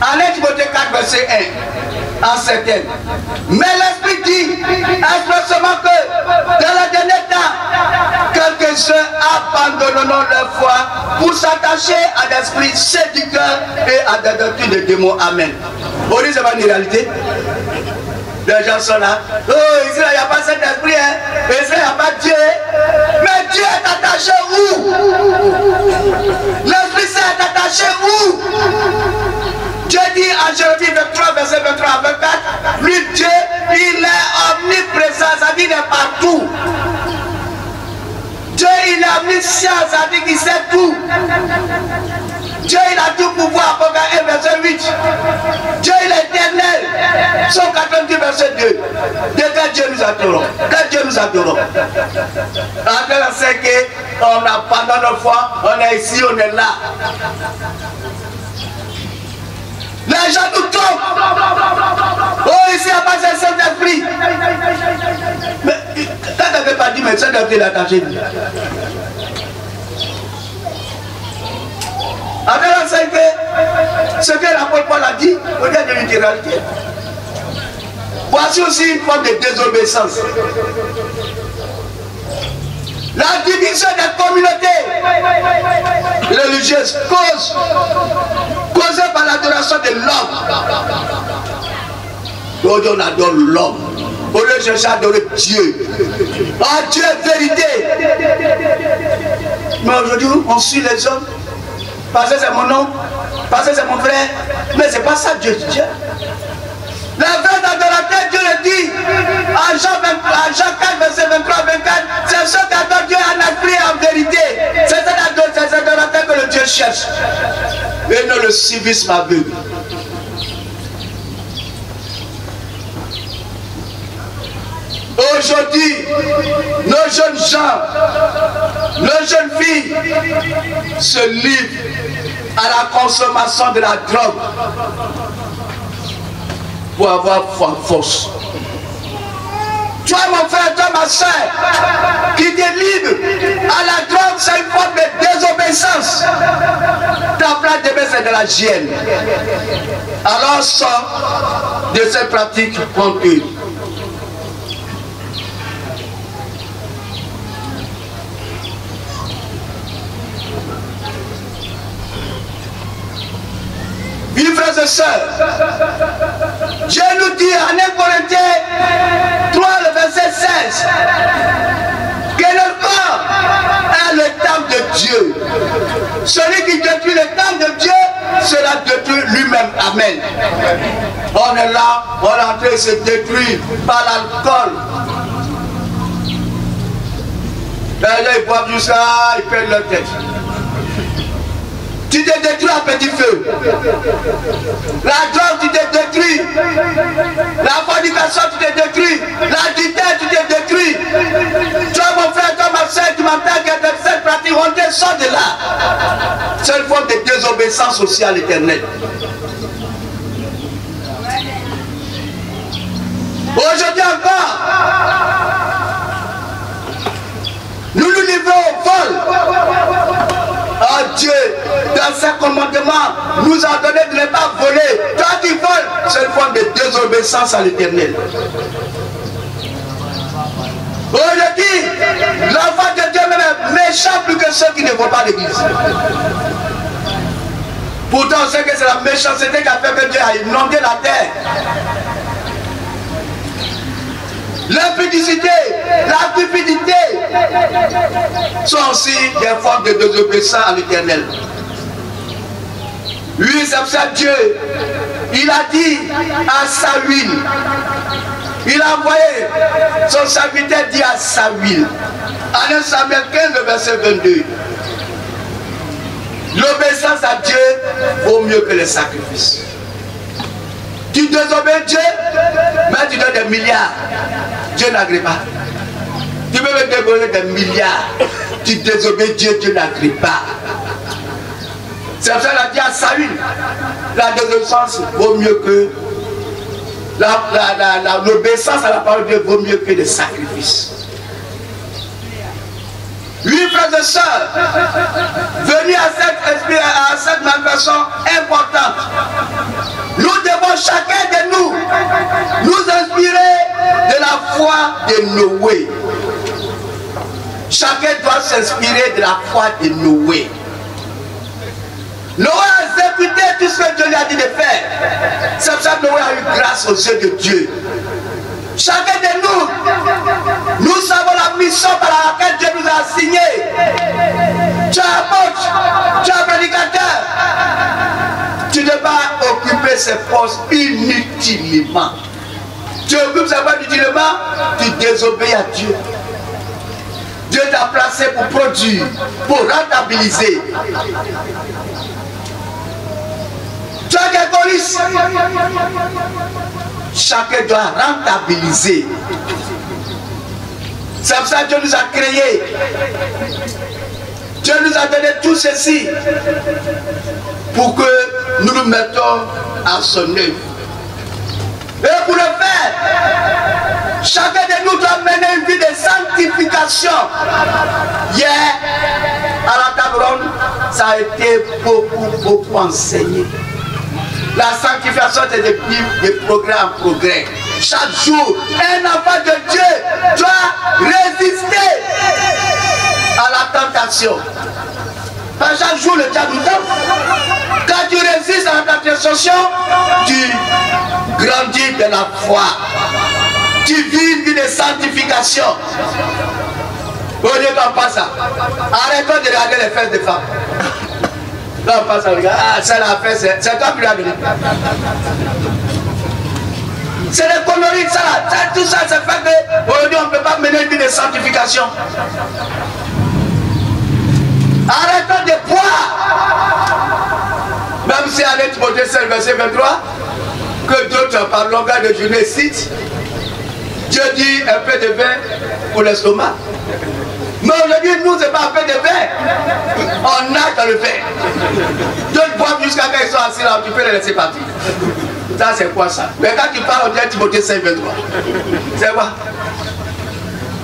1. En 1 Timothée 4 verset 1. En certaine. Mais l'Esprit dit expressément que dans le dernier temps, quelques-uns abandonneront leur foi pour s'attacher à des esprits séducteurs et à des doctrines de démons. Amen. Vous dites, c'est pas une réalité? Les gens sont là. Oh, ici, il n'y a pas cet esprit. Hein. Ici, il n'y a pas Dieu. Mais Dieu est attaché où? L'Esprit Saint est attaché où? Dieu dit en Jérémie 23, verset 23 à 24, lui, Dieu, il est omniprésent, ça dit qu'il est partout. Dieu, il est omniscient, ça dit qu'il sait tout. Dieu, il a tout pouvoir, Apocalypse 1, verset 8. Dieu, il est éternel. Psaume 90, verset 2. De quel Dieu nous adorons? Quel Dieu nous adorons? En c'est qu'on abandonne notre foi, on est ici, on est là. Les gens nous trompent. Oh, ici, il n'y a pas de Saint-Esprit. Mais quand tu n'avais pas dit, mais Saint-Esprit est attaché. Après ce que l'apôtre Paul a dit, regarde de littéralité. Voici aussi une forme de désobéissance. La division des communautés religieuses causée par l'adoration de l'homme. Aujourd'hui, on adore l'homme. Au lieu de chercher à adorer Dieu. Ah, Dieu est vérité. Mais aujourd'hui, on suit les hommes. Parce que c'est mon nom, parce que c'est mon frère. Mais c'est pas ça Dieu. La vraie adorateur, Dieu le dit en Jean 4, verset 23, 24, c'est ceux qui adorent Dieu en esprit et en vérité. C'est cet adorateur que le Dieu cherche. Et non le civisme aveugle. Aujourd'hui, nos jeunes gens, nos jeunes filles se livrent à la consommation de la drogue pour avoir force. Toi mon frère, toi ma soeur, qui te livre à la drogue, c'est une forme de désobéissance. Ta place de bain, c'est de la hygiène. Alors sors de cette pratique tranquille. Oui, frères et sœurs, Dieu nous dit en 1 Corinthiens 3, le verset 16, que le corps est le temple de Dieu. Celui qui détruit le temple de Dieu sera détruit lui-même. Amen. On est là, on est en train de se détruire par l'alcool. Les gens ils boivent jusqu'à, ils perdent leur tête. Tu te détruis à petit feu. La drogue, tu te détruis. La fornication, tu te détruis. L'adultère, tu te détruis. Toi, mon frère, toi, ma soeur, tu m'entends que cette pratique, on te sort de là. C'est une forme de désobéissance aussi à l'Éternel. Aujourd'hui encore, nous nous livrons au vol. Oh Dieu, dans ses commandements, nous a donné de ne pas voler. Toi qui voles, c'est une forme de désobéissance à l'Éternel. Aujourd'hui, l'enfant de Dieu même est méchant plus que ceux qui ne vont pas à l'église. Pourtant, on sait que c'est la méchanceté qui a fait que Dieu a inondé la terre. L'impudicité, la cupidité sont aussi des formes de désobéissance à l'Éternel. Lui, c'est ça Dieu. Il a dit à Saül, il a envoyé son serviteur dit à Saül, en 1 Samuel 15, le verset 22. L'obéissance à Dieu vaut mieux que les sacrifices. Tu désobéis Dieu, mais tu donnes des milliards. Dieu n'agrée pas. Tu peux me dévorer des milliards. Tu désobéis Dieu, Dieu n'agrée pas. C'est pour ça qu'il a dit à Saül, la désobéissance vaut mieux que l'obéissance à la parole de Dieu vaut mieux que les sacrifices. Oui, frères et sœurs, venus à cette manifestation importante, nous devons chacun de nous inspirer de la foi de Noé. Chacun doit s'inspirer de la foi de Noé. Noé a exécuté tout ce que Dieu lui a dit de faire. C'est pour ça que Noé a eu grâce aux yeux de Dieu. Chacun de nous savons la mission par laquelle Dieu nous a assigné. Tu es apôtre, tu es prédicateur. Tu ne vas pas occuper ces postes inutilement. Tu occupes ces postes inutilement, tu désobéis à Dieu. Dieu t'a placé pour produire, pour rentabiliser. Tu as quelque risque. Chacun doit rentabiliser. C'est pour ça que Dieu nous a créés. Dieu nous a donné tout ceci pour que nous nous mettons à son œuvre. Et pour le faire, chacun de nous doit mener une vie de sanctification. Hier, à la table ronde, ça a été beaucoup enseigné. La sanctification, c'est de vivre de progrès en progrès. Chaque jour, un enfant de Dieu doit résister à la tentation. Par chaque jour, le diable nous tente. Quand tu résistes à la tentation, tu grandis de la foi. Tu vis une vie de sanctification. Au lieu qu'on passe ça, arrêtons de regarder les fesses des femmes. Là, on passe à regarder. Ah, c'est la fesse, c'est toi qui l'as donné. C'est les conneries, ça là. Tout ça, c'est fait que aujourd'hui, on ne peut pas mener une vie de sanctification. Arrêtons de boire. Même si à Timothée 5, verset 23, que d'autres par longueur de journée citent, Dieu dit un peu de vin pour l'estomac. Mais aujourd'hui, nous, ce n'est pas un peu de vin. On nage dans le vin. D'autres boivent jusqu'à quand ils sont assis là, tu peux les laisser partir. Ça, c'est quoi ça? Mais quand tu parles, on dit Timothée 5, 23. C'est quoi?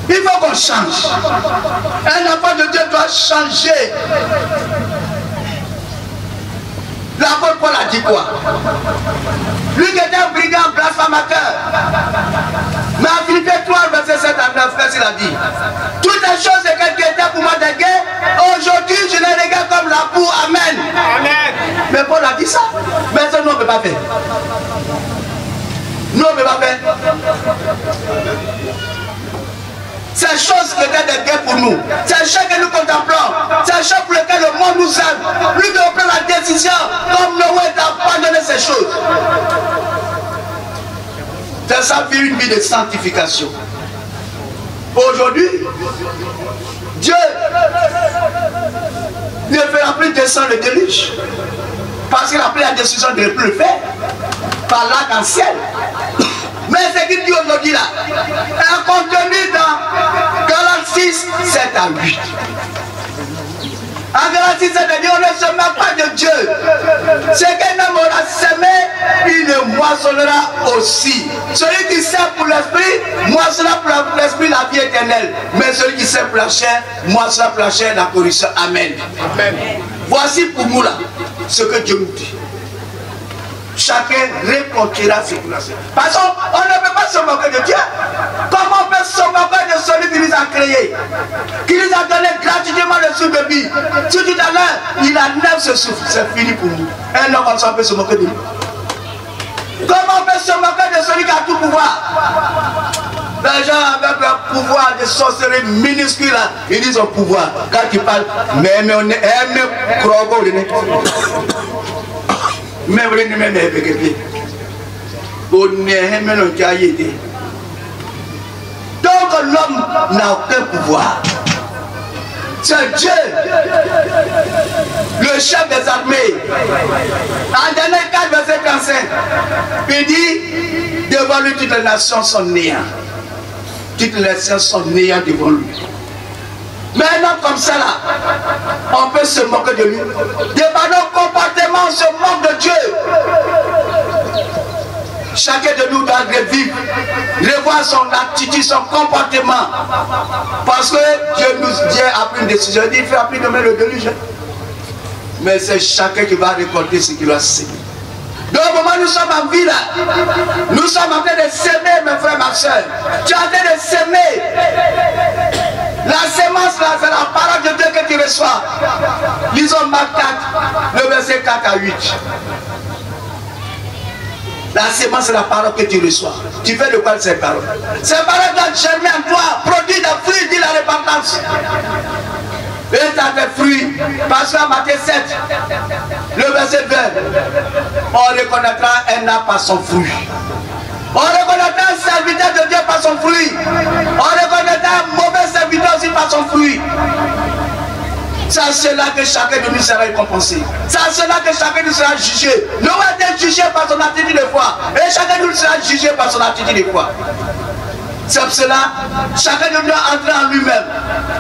Il faut qu'on change. Un enfant de Dieu doit changer. L'apôtre Paul a dit quoi? Lui qui était un brigand blasphémateur. Mais en Philippiens 3, verset 7 à 9, qu'est-ce qu'il a dit? Toutes les choses que Dieu était pour moi de guerre, aujourd'hui je les regarde comme la boue. Amen. Amen. Mais Paul a dit ça. Mais ça, nous on ne peut pas faire. Nous on ne peut pas faire. Ces choses qui étaient des guerres pour nous, ces choses que nous contemplons, ces choses pour lesquelles le monde nous aime, lui devons prendre la décision comme Noé d'abandonner ces choses. C'est ça, vivre une vie de sanctification. Aujourd'hui, Dieu ne fera plus descendre le déluge parce qu'il a pris la décision de ne plus le faire par l'arc-en-ciel. Mais ce qu'il dit aujourd'hui là est contenu dans Galates 6, 7 à 8. En Galates 6, 7 à 8, on ne se met pas de Dieu. Ce qu'un homme aura semé, il le moissonnera aussi. Celui qui sème pour l'esprit, moissonnera pour l'esprit la vie éternelle. Mais celui qui sème pour la chair, moissonnera pour la chair la corruption. Amen. Amen. Voici pour nous là ce que Dieu nous dit. Chacun récoltera ses couleurs. Parce qu'on ne peut pas se moquer de Dieu. Comment on peut se moquer de celui qui nous a créés, qui nous a donné gratuitement le souffle de vie? Si tout à l'heure, il a 9 ce souffle, c'est fini pour nous. Un homme on peut se moquer de lui. Comment on peut se moquer de celui qui a tout pouvoir? Les gens avec le pouvoir de sorcellerie minuscule, ils disent au pouvoir. Quand tu parles, mais on est mais vous ne m'aimez pas. Donc l'homme n'a aucun pouvoir. C'est Dieu, le chef des armées. En Daniel 4, verset 35, il dit, devant lui toutes les nations sont néants. toutes les sciences sont néantes devant lui. Mais un homme comme ça là, on peut se moquer de lui. Par nos comportements, on se moque de Dieu. Chacun de nous doit revivre, revoir son attitude, son comportement. Parce que Dieu a pris une décision, il dit, il fait appeler demain le déluge. Mais c'est chacun qui va récolter ce qu'il a semé. Donc au moment où nous sommes en vie là, nous sommes en train de s'aimer, mes frères, ma soeur. Tu es en train de s'aimer. La sémence là, c'est la parole de Dieu que tu reçois. Lisons Marc 4, le verset 4 à 8. La sémence, c'est la parole que tu reçois. Tu fais de quoi ces paroles? Ces paroles doivent germer en toi, produire des fruits, dit la repentance. Et tu as des fruits. Parce qu'en Matthieu 7, le verset 20, on reconnaîtra un arbre par son fruit. On reconnaîtra un serviteur de Dieu par son fruit. On reconnaîtra un mauvais serviteur aussi par son fruit. C'est à cela que chacun de nous sera récompensé. C'est à cela que chacun de nous sera jugé. Nous allons être jugés par son attitude de foi. Et chacun de nous sera jugé par son attitude de foi. C'est pour cela, chacun de nous doit entrer en lui-même.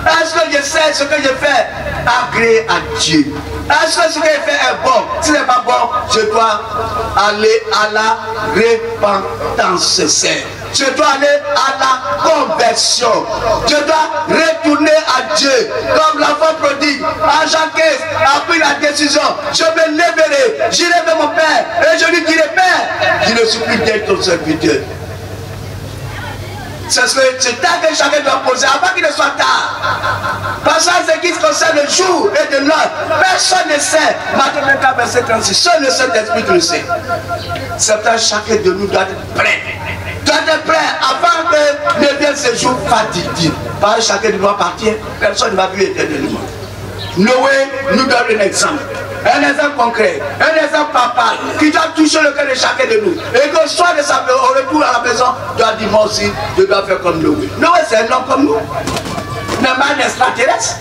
Est-ce que je sais ce que je fais agréer à Dieu? Est-ce que ce que je fais est bon? Si ce n'est pas bon, je dois aller à la repentance sincère. Je dois aller à la conversion. Je dois retourner à Dieu. Comme l'enfant prodigue, en Jean 15, a pris la décision. Je me lèverai, j'irai vers mon Père et je lui dirai, Père, je ne suis plus d'être ton serviteur. C'est ce que chacun doit poser avant qu'il ne soit tard. Parce que ce qui concerne le jour et de l'heure, personne ne sait. Matthieu 24, verset 36, seul le Saint-Esprit le sait. C'est pourquoi chacun de nous doit être prêt. Doit être prêt avant que ne vienne ce jour fatidique. Parce que chacun doit partir, personne ne va vivre éternellement. Noé nous donne un exemple. Un exemple concret, un exemple papa qui doit toucher le cœur de chacun de nous. Et que soit de sa au retour à la maison, doit dire moi aussi, je dois faire comme Noé. Noé c'est un homme comme nous. N'est pas un extraterrestre.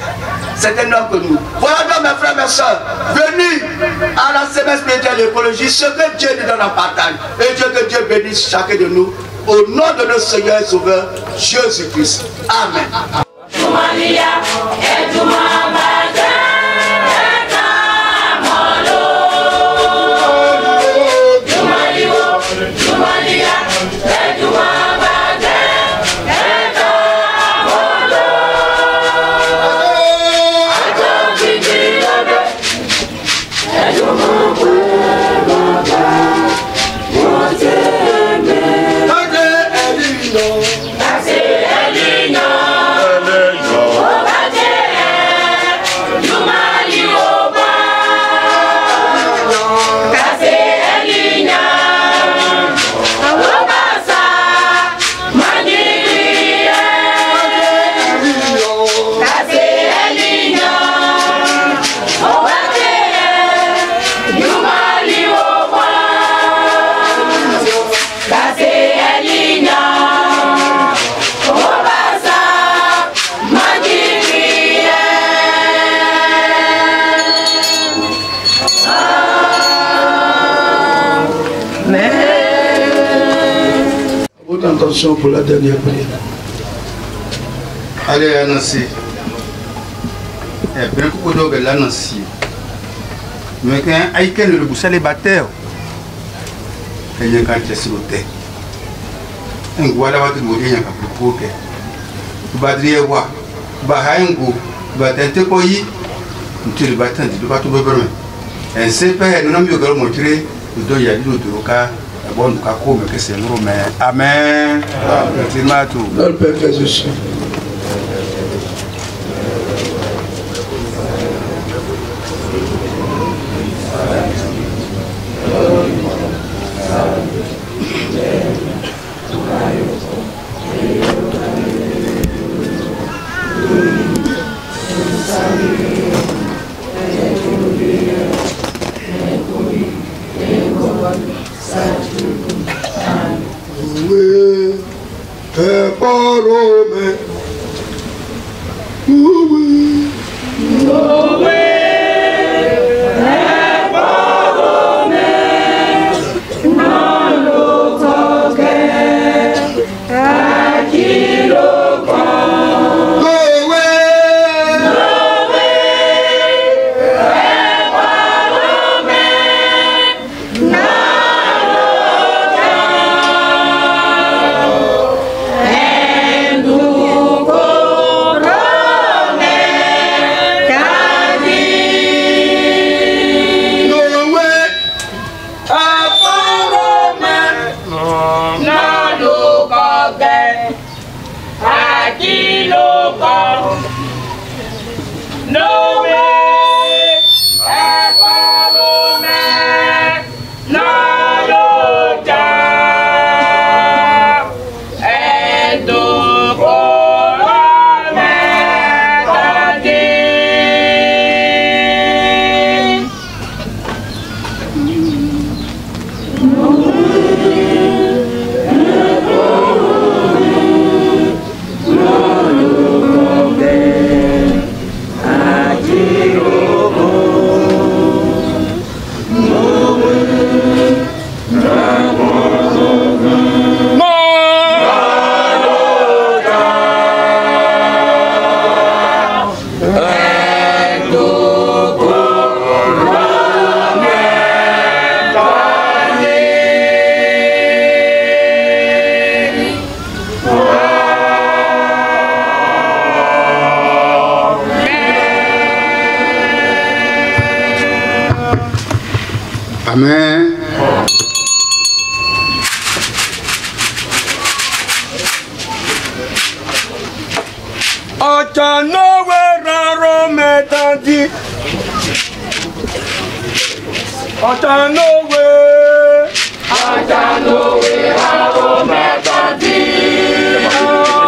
C'est un homme comme nous. Voilà donc mes frères, mes soeurs, venus à la semaine spirituelle de l'écologie, ce que Dieu nous donne en partage. Et Dieu que Dieu bénisse chacun de nous. Au nom de notre Seigneur et Sauveur, Jésus-Christ. Amen. Attention pour la dernière prière. Allez, annoncer. Bien beaucoup de l'annoncer. Mais quand il y a le bout célibataire, il y a un cas de sauté. Un guada va te mourir un peu pour que tu vas dire quoi? Bahango, va tenter pour y. Tu le bâtons, tu vas tout beurre. Un CPR, nous n'avons pas eu montrer, nous devons y aller au cas. Bon, que c'est mais amen. Dans le Père Jésus. Kilo Amen. Achanowe raro metandi. Achanowe raro metandi. Oh,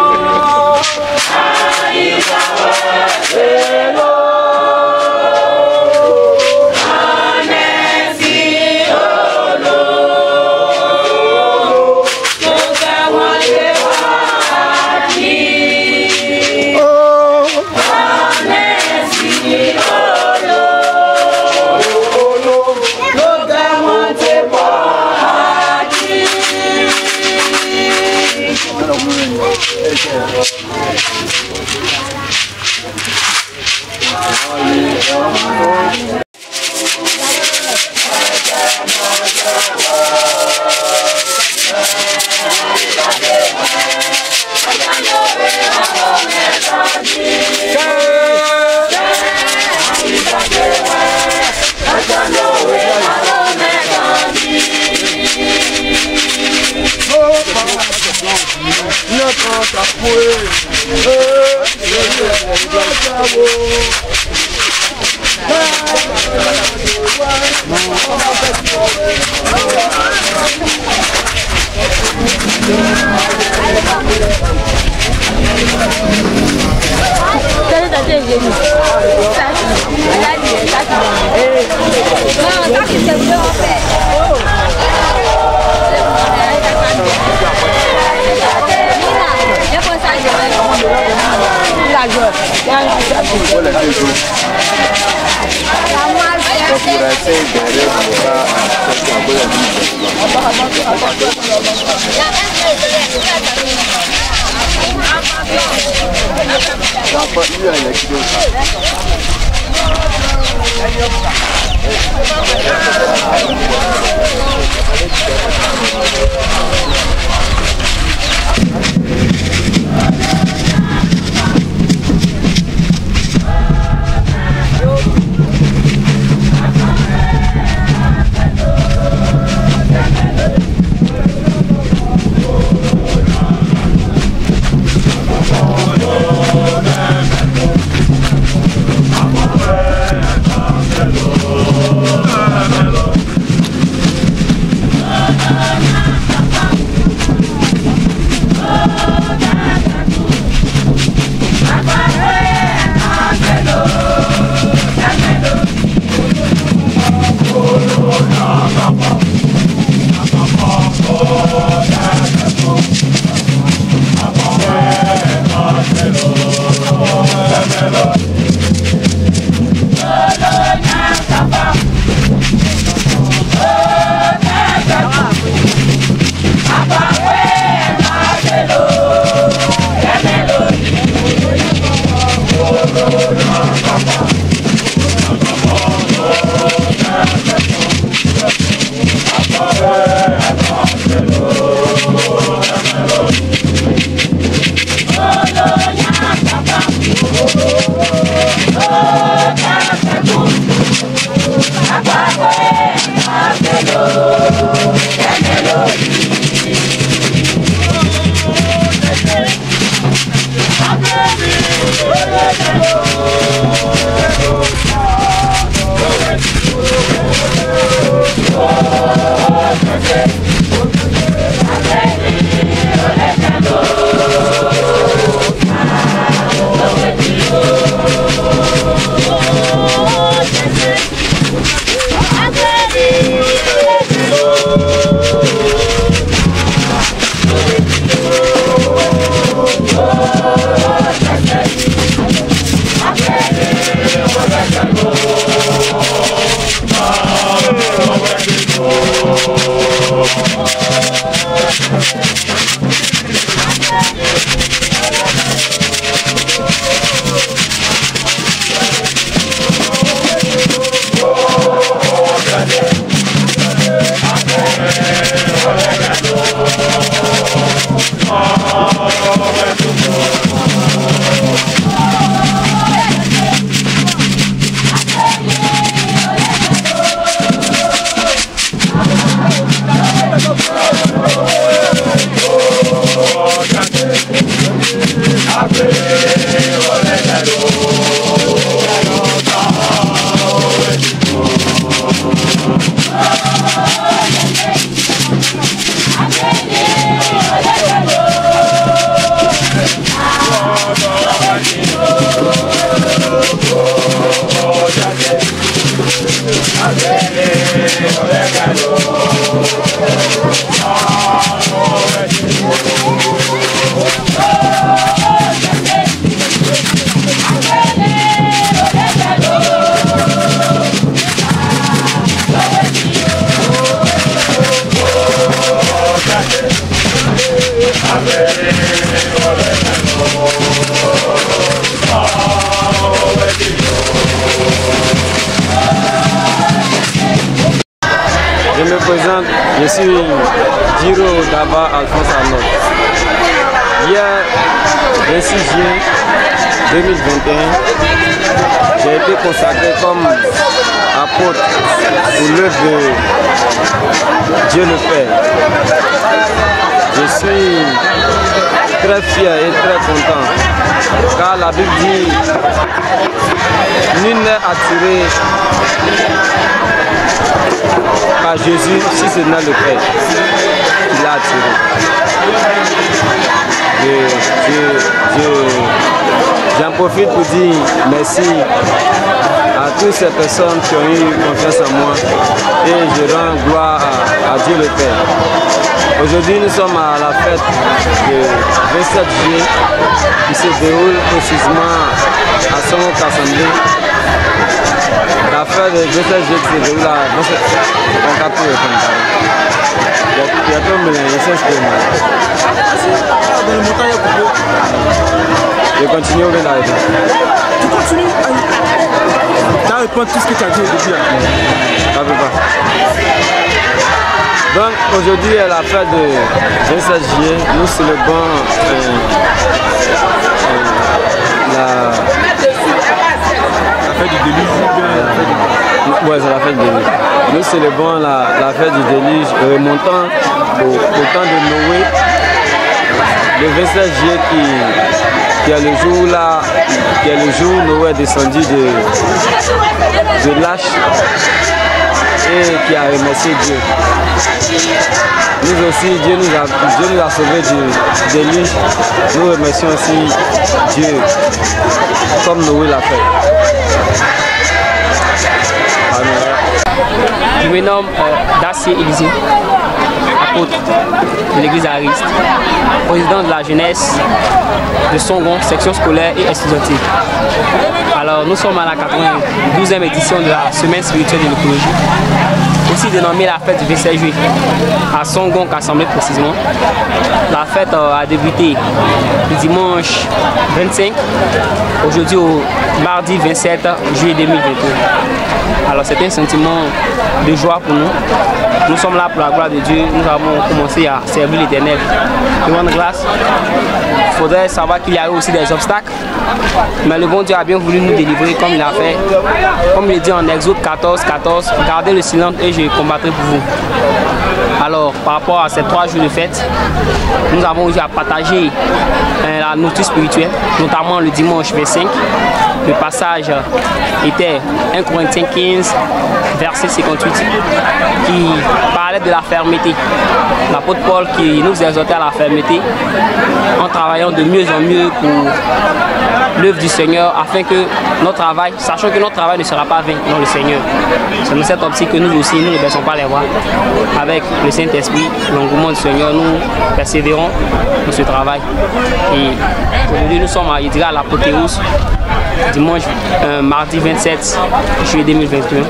présente, je suis Giro Daba Alphonse Arnaud. Hier, 26 juin 2021, j'ai été consacré comme apôtre pour l'œuvre de Dieu le Père. Je suis très fier et très content, car la Bible dit nul n'est attiré par Jésus si ce n'est le Père qui l'a attiré. J'en profite pour dire merci à toutes ces personnes qui ont eu confiance en moi et je rends gloire à Dieu le Père. Aujourd'hui, nous sommes à la fête du 27 juillet qui se déroule précisément à son assemblée. La fête du 27 juillet qui se déroule à 27 je continue au bien d'arrêter. Tu continues à répondre tout ce que tu as dit au début. Donc aujourd'hui est la fête de 27 juillet. Nous célébrons la fête du déluge. Ouais, c'est la fête du déluge. Nous célébrons la fête du déluge remontant au temps de Noé. Le 27 juillet qui est le jour là, qui est le jour où Noé est descendu de l'arche et qui a remercié Dieu. Nous aussi, Dieu nous a sauvés du déluge. Nous remercions aussi Dieu comme Noé l'a fait. Je me nomme Dacier Élisée, apôtre de l'église Ariste, président de la jeunesse de Songon, section scolaire et estudiantine. Alors nous sommes à la 92e édition de la semaine spirituelle de l'écologie, aussi dénommée la fête du 27 juillet, à Songon, Assemblée précisément. La fête a débuté le dimanche 25, aujourd'hui au mardi 27 juillet 2021. Alors c'est un sentiment de joie pour nous. Nous sommes là pour la gloire de Dieu. Nous avons commencé à servir l'Éternel. De rendre grâce. Il faudrait savoir qu'il y a eu aussi des obstacles. Mais le bon Dieu a bien voulu nous délivrer comme il a fait. Comme il dit en Exode 14, 14, gardez le silence et je combattrai pour vous. Alors par rapport à ces 3 jours de fête, nous avons eu à partager la nourriture spirituelle, notamment le dimanche 25. Le passage était 1 Corinthiens 15, verset 58, qui parlait de la fermeté. L'apôtre Paul qui nous exhortait à la fermeté en travaillant de mieux en mieux pour l'œuvre du Seigneur, afin que notre travail, sachant que notre travail ne sera pas vain dans le Seigneur. C'est dans cette optique que nous aussi, nous ne baissons pas les bras. Avec le Saint-Esprit, l'engouement du Seigneur, nous persévérons dans ce travail. Et aujourd'hui, nous sommes à l'apothéose, dimanche, mardi 27 juillet 2021.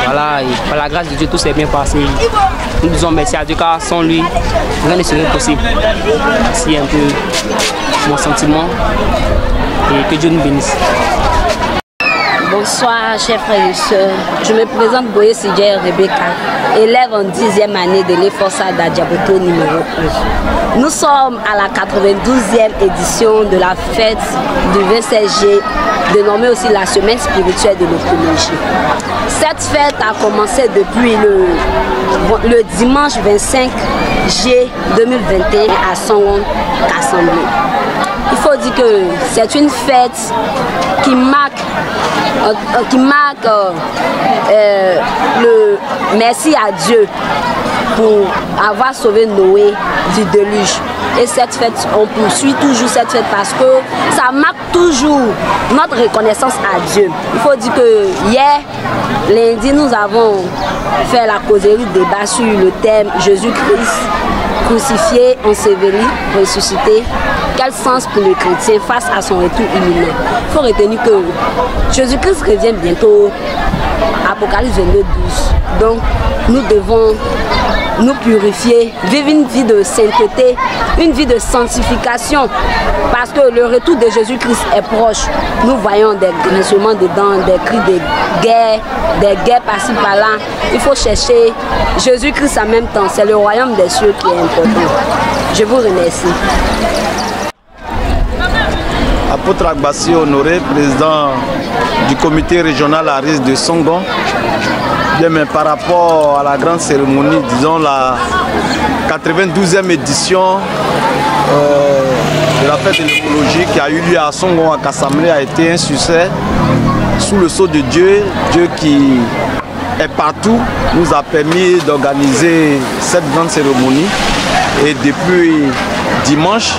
Voilà, et par la grâce de Dieu, tout s'est bien passé. Nous disons merci à Dieu car sans lui, rien ne serait possible. C'est un peu mon sentiment et que Dieu nous bénisse. Bonsoir chers frères et sœurs, je me présente Boye Sidjer Rebecca, élève en 10e année de l'Eforsa d'Adjaboto numéro 1. Nous sommes à la 92e édition de la fête du 27 juillet, dénommée aussi la semaine spirituelle de l'écologie. Cette fête a commencé depuis le dimanche 25 juillet 2021 à Songon Assemblée. Il faut dire que c'est une fête qui marque le merci à Dieu pour avoir sauvé Noé du déluge. Et cette fête, on poursuit toujours cette fête parce que ça marque toujours notre reconnaissance à Dieu. Il faut dire que hier, lundi, nous avons fait la causerie débat sur le thème Jésus-Christ crucifié, enseveli, ressuscité. Quel sens pour le chrétien face à son retour imminent? Il faut retenir que Jésus-Christ revient bientôt, Apocalypse 22, 12. Donc, nous devons nous purifier, vivre une vie de sainteté, une vie de sanctification. Parce que le retour de Jésus-Christ est proche. Nous voyons des grincements dedans, des cris de guerre par-ci par-là. Il faut chercher Jésus-Christ en même temps. C'est le royaume des cieux qui est important. Je vous remercie. Apôtre Agbassi Honoré, président du comité régional à risque de Songon. Bien, mais par rapport à la grande cérémonie, disons la 92e édition de la fête de l'écologie qui a eu lieu à Songon, à Kassamlé, a été un succès. Sous le sceau de Dieu, Dieu qui est partout, nous a permis d'organiser cette grande cérémonie. Et depuis dimanche,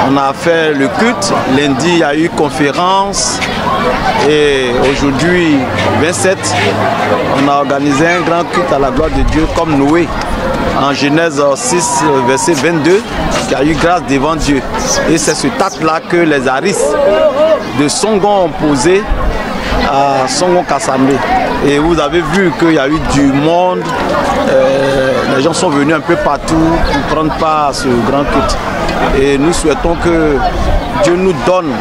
on a fait le culte. Lundi, il y a eu conférence. Et aujourd'hui, 27, on a organisé un grand culte à la gloire de Dieu comme Noé. En Genèse 6, verset 22, qui a eu grâce devant Dieu. Et c'est ce acte-là que les Aris de Songon ont posé à Songon Kassamlé. Et vous avez vu qu'il y a eu du monde. Les gens sont venus un peu partout pour prendre part à ce grand culte. Et nous souhaitons que Dieu nous donne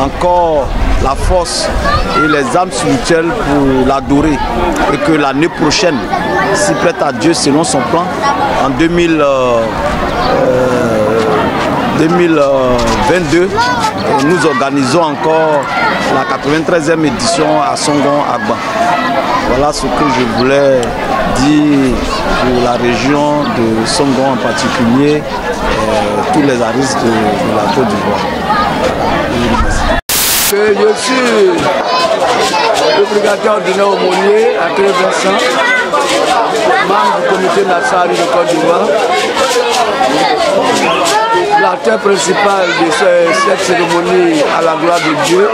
encore la force et les âmes spirituelles pour l'adorer. Et que l'année prochaine, s'il prête à Dieu selon son plan, en 2022, nous organisons encore la 93e édition à Songon Agba. Voilà ce que je voulais dire pour la région de Songon en particulier, tous les aristes de la Côte d'Ivoire. Je suis le brigadier ordinaire aumônier à Clé-Vincent, membre du comité national de Côte d'Ivoire. L'acteur principal de cette cérémonie à la gloire de Dieu,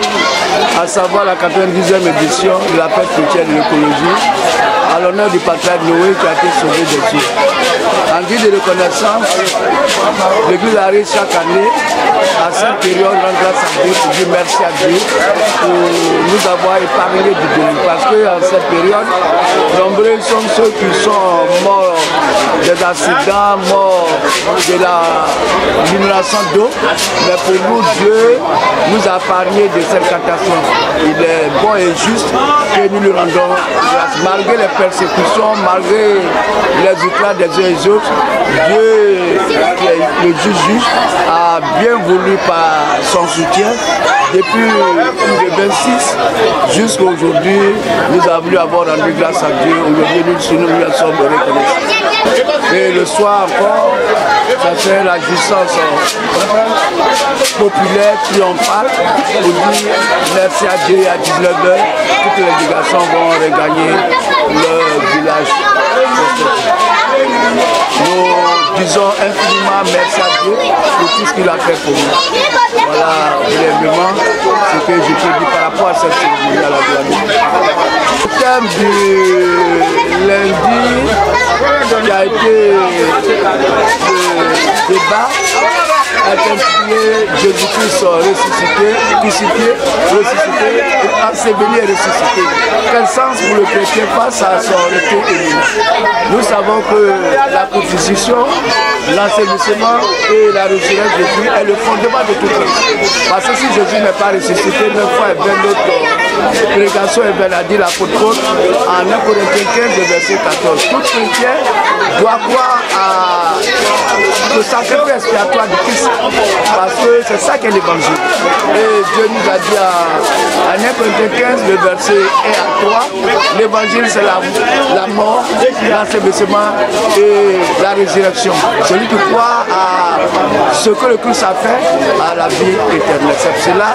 à savoir la 90e édition de la fête chrétienne de l'écologie, à l'honneur du patriarche Noé qui a été sauvé des cieux. En guise de reconnaissance, l'Église arrive chaque année à cette période, rend grâce à Dieu, pour dire merci à Dieu pour nous avoir épargné du délit. Parce qu'en cette période, nombreux sont ceux qui sont morts des accidents, morts de l'inondation d'eau. Mais pour nous, Dieu nous a épargné de cette catastrophe. Il est bon et juste que nous lui rendons grâce. Malgré les persécutions, malgré les éclats des uns et des autres, Dieu, le juge, a bien voulu par son soutien. Depuis le 26 jusqu'à aujourd'hui, nous avons voulu avoir rendu grâce à Dieu. Aujourd'hui, nous sommes reconnaissants. Et le soir encore, ça fait la jouissance populaire, triomphale, pour dire merci à Dieu. À 19h, toutes les délégations vont regagner leur village. Nous disons infiniment merci à Dieu pour tout ce qu'il a fait pour nous. Voilà, brièvement, ce que je peux dire par rapport à cette cérémonie à la gloire. Le thème du lundi qui a été le débat a été intitulé Jésus-Christ ressuscité, crucifié, ressuscité, enseveli et ressuscité. Quel sens pour le chrétien face à son retour éminent? Nous savons que la crucifixion, l'ensevelissement et la résurrection de Jésus est le fondement de toute chose. Parce que si Jésus n'est pas ressuscité, 9 fois et 20 notre prédication est bien à dire l'apôtre Paul en 1 Corinthiens 15, verset 14. Tout chrétien doit croire à le sacrifice expiatoire de Christ. Parce que c'est ça qu'est l'évangile. Et Dieu nous a dit à 1 Corinthiens 15, le verset 1 à 3, l'évangile c'est la mort, l'ensevelissement et la résurrection. Celui qui croit à ce que le Christ a fait, à la vie éternelle. C'est cela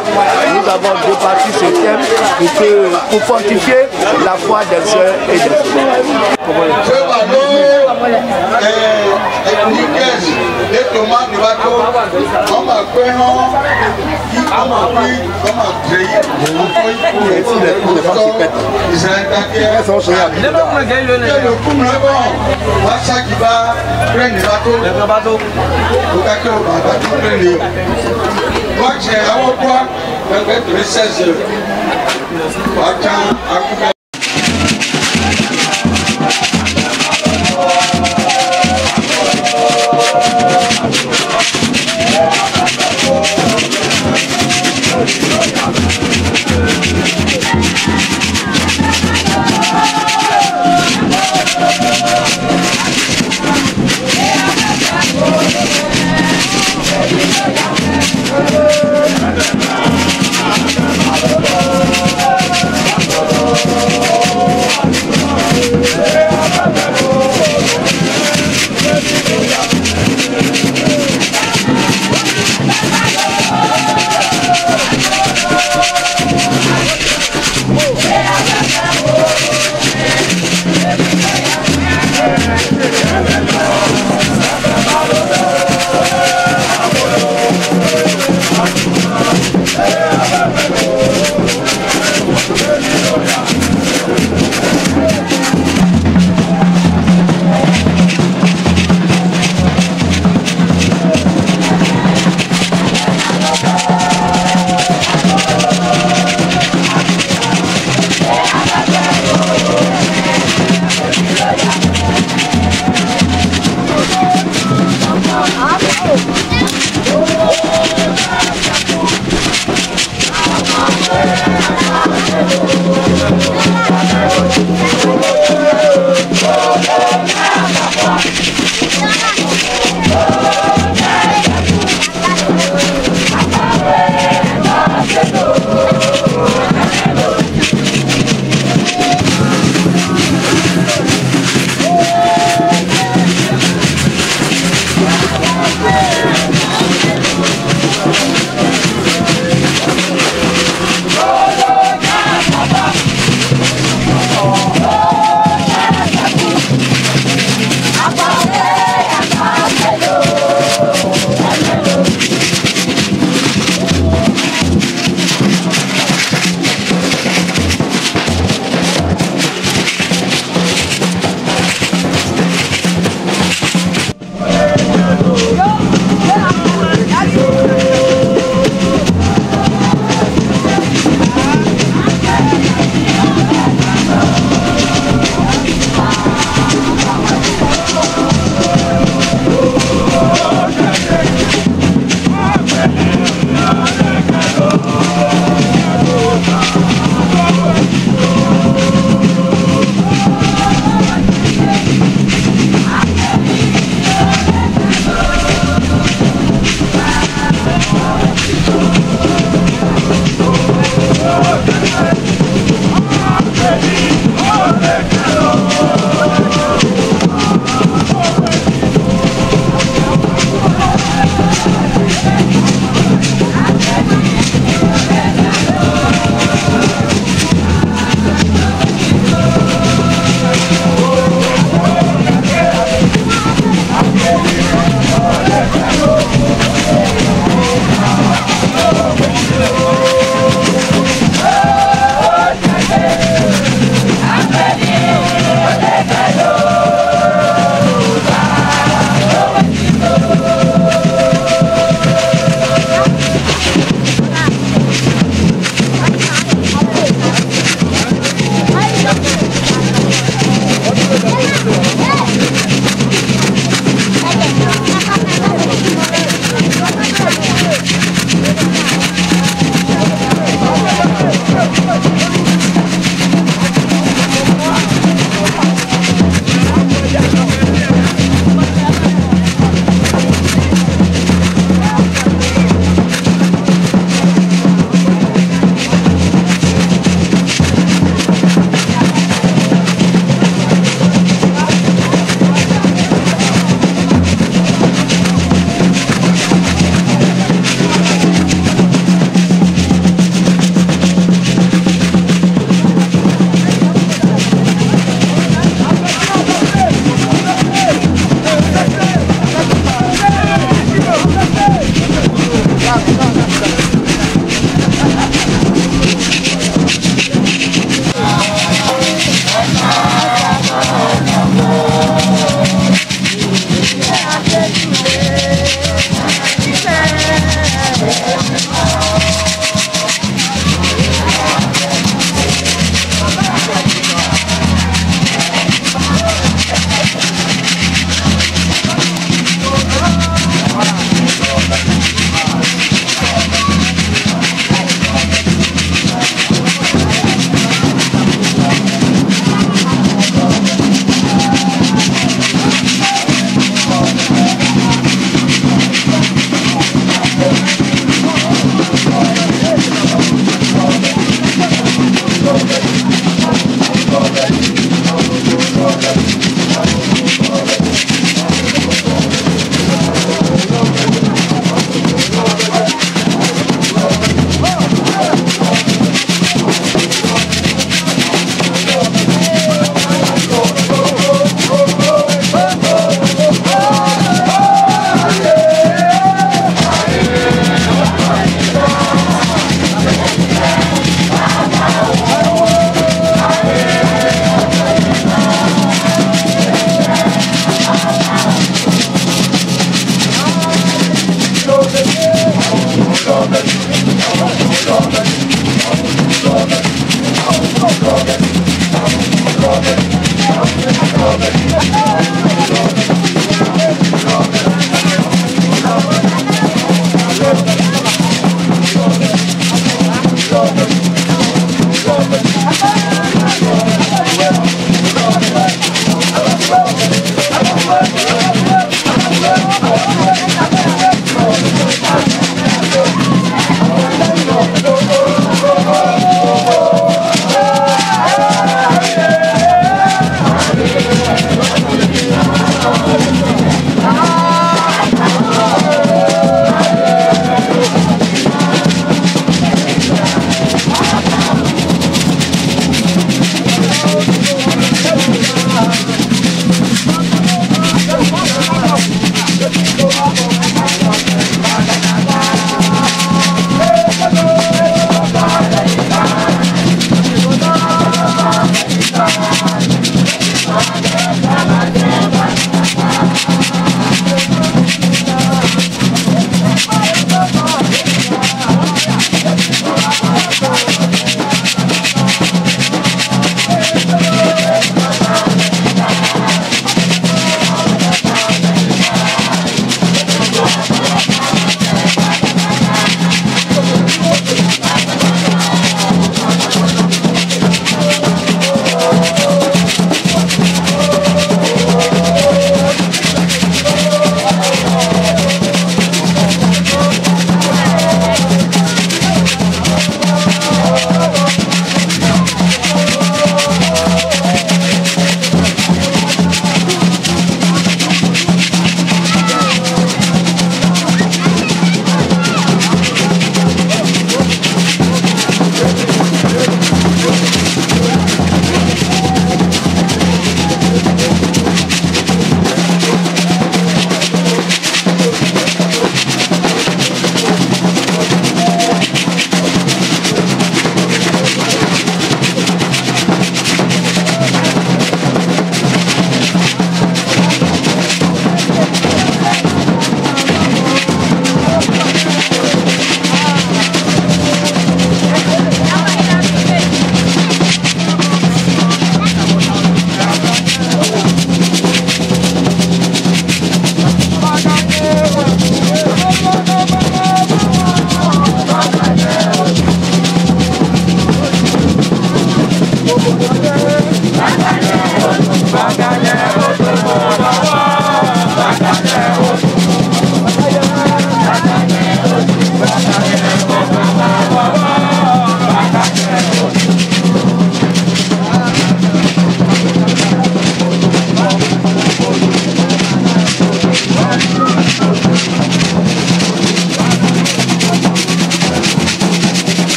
nous avons débattu ce thème pour fortifier la foi des uns et des autres.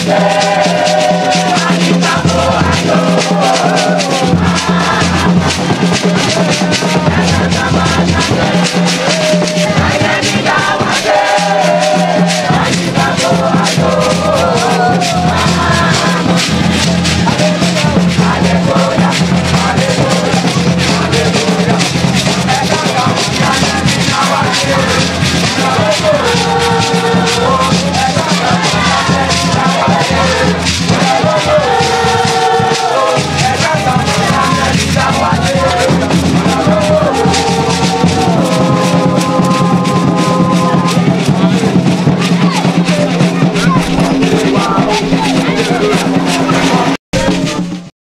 Yeah.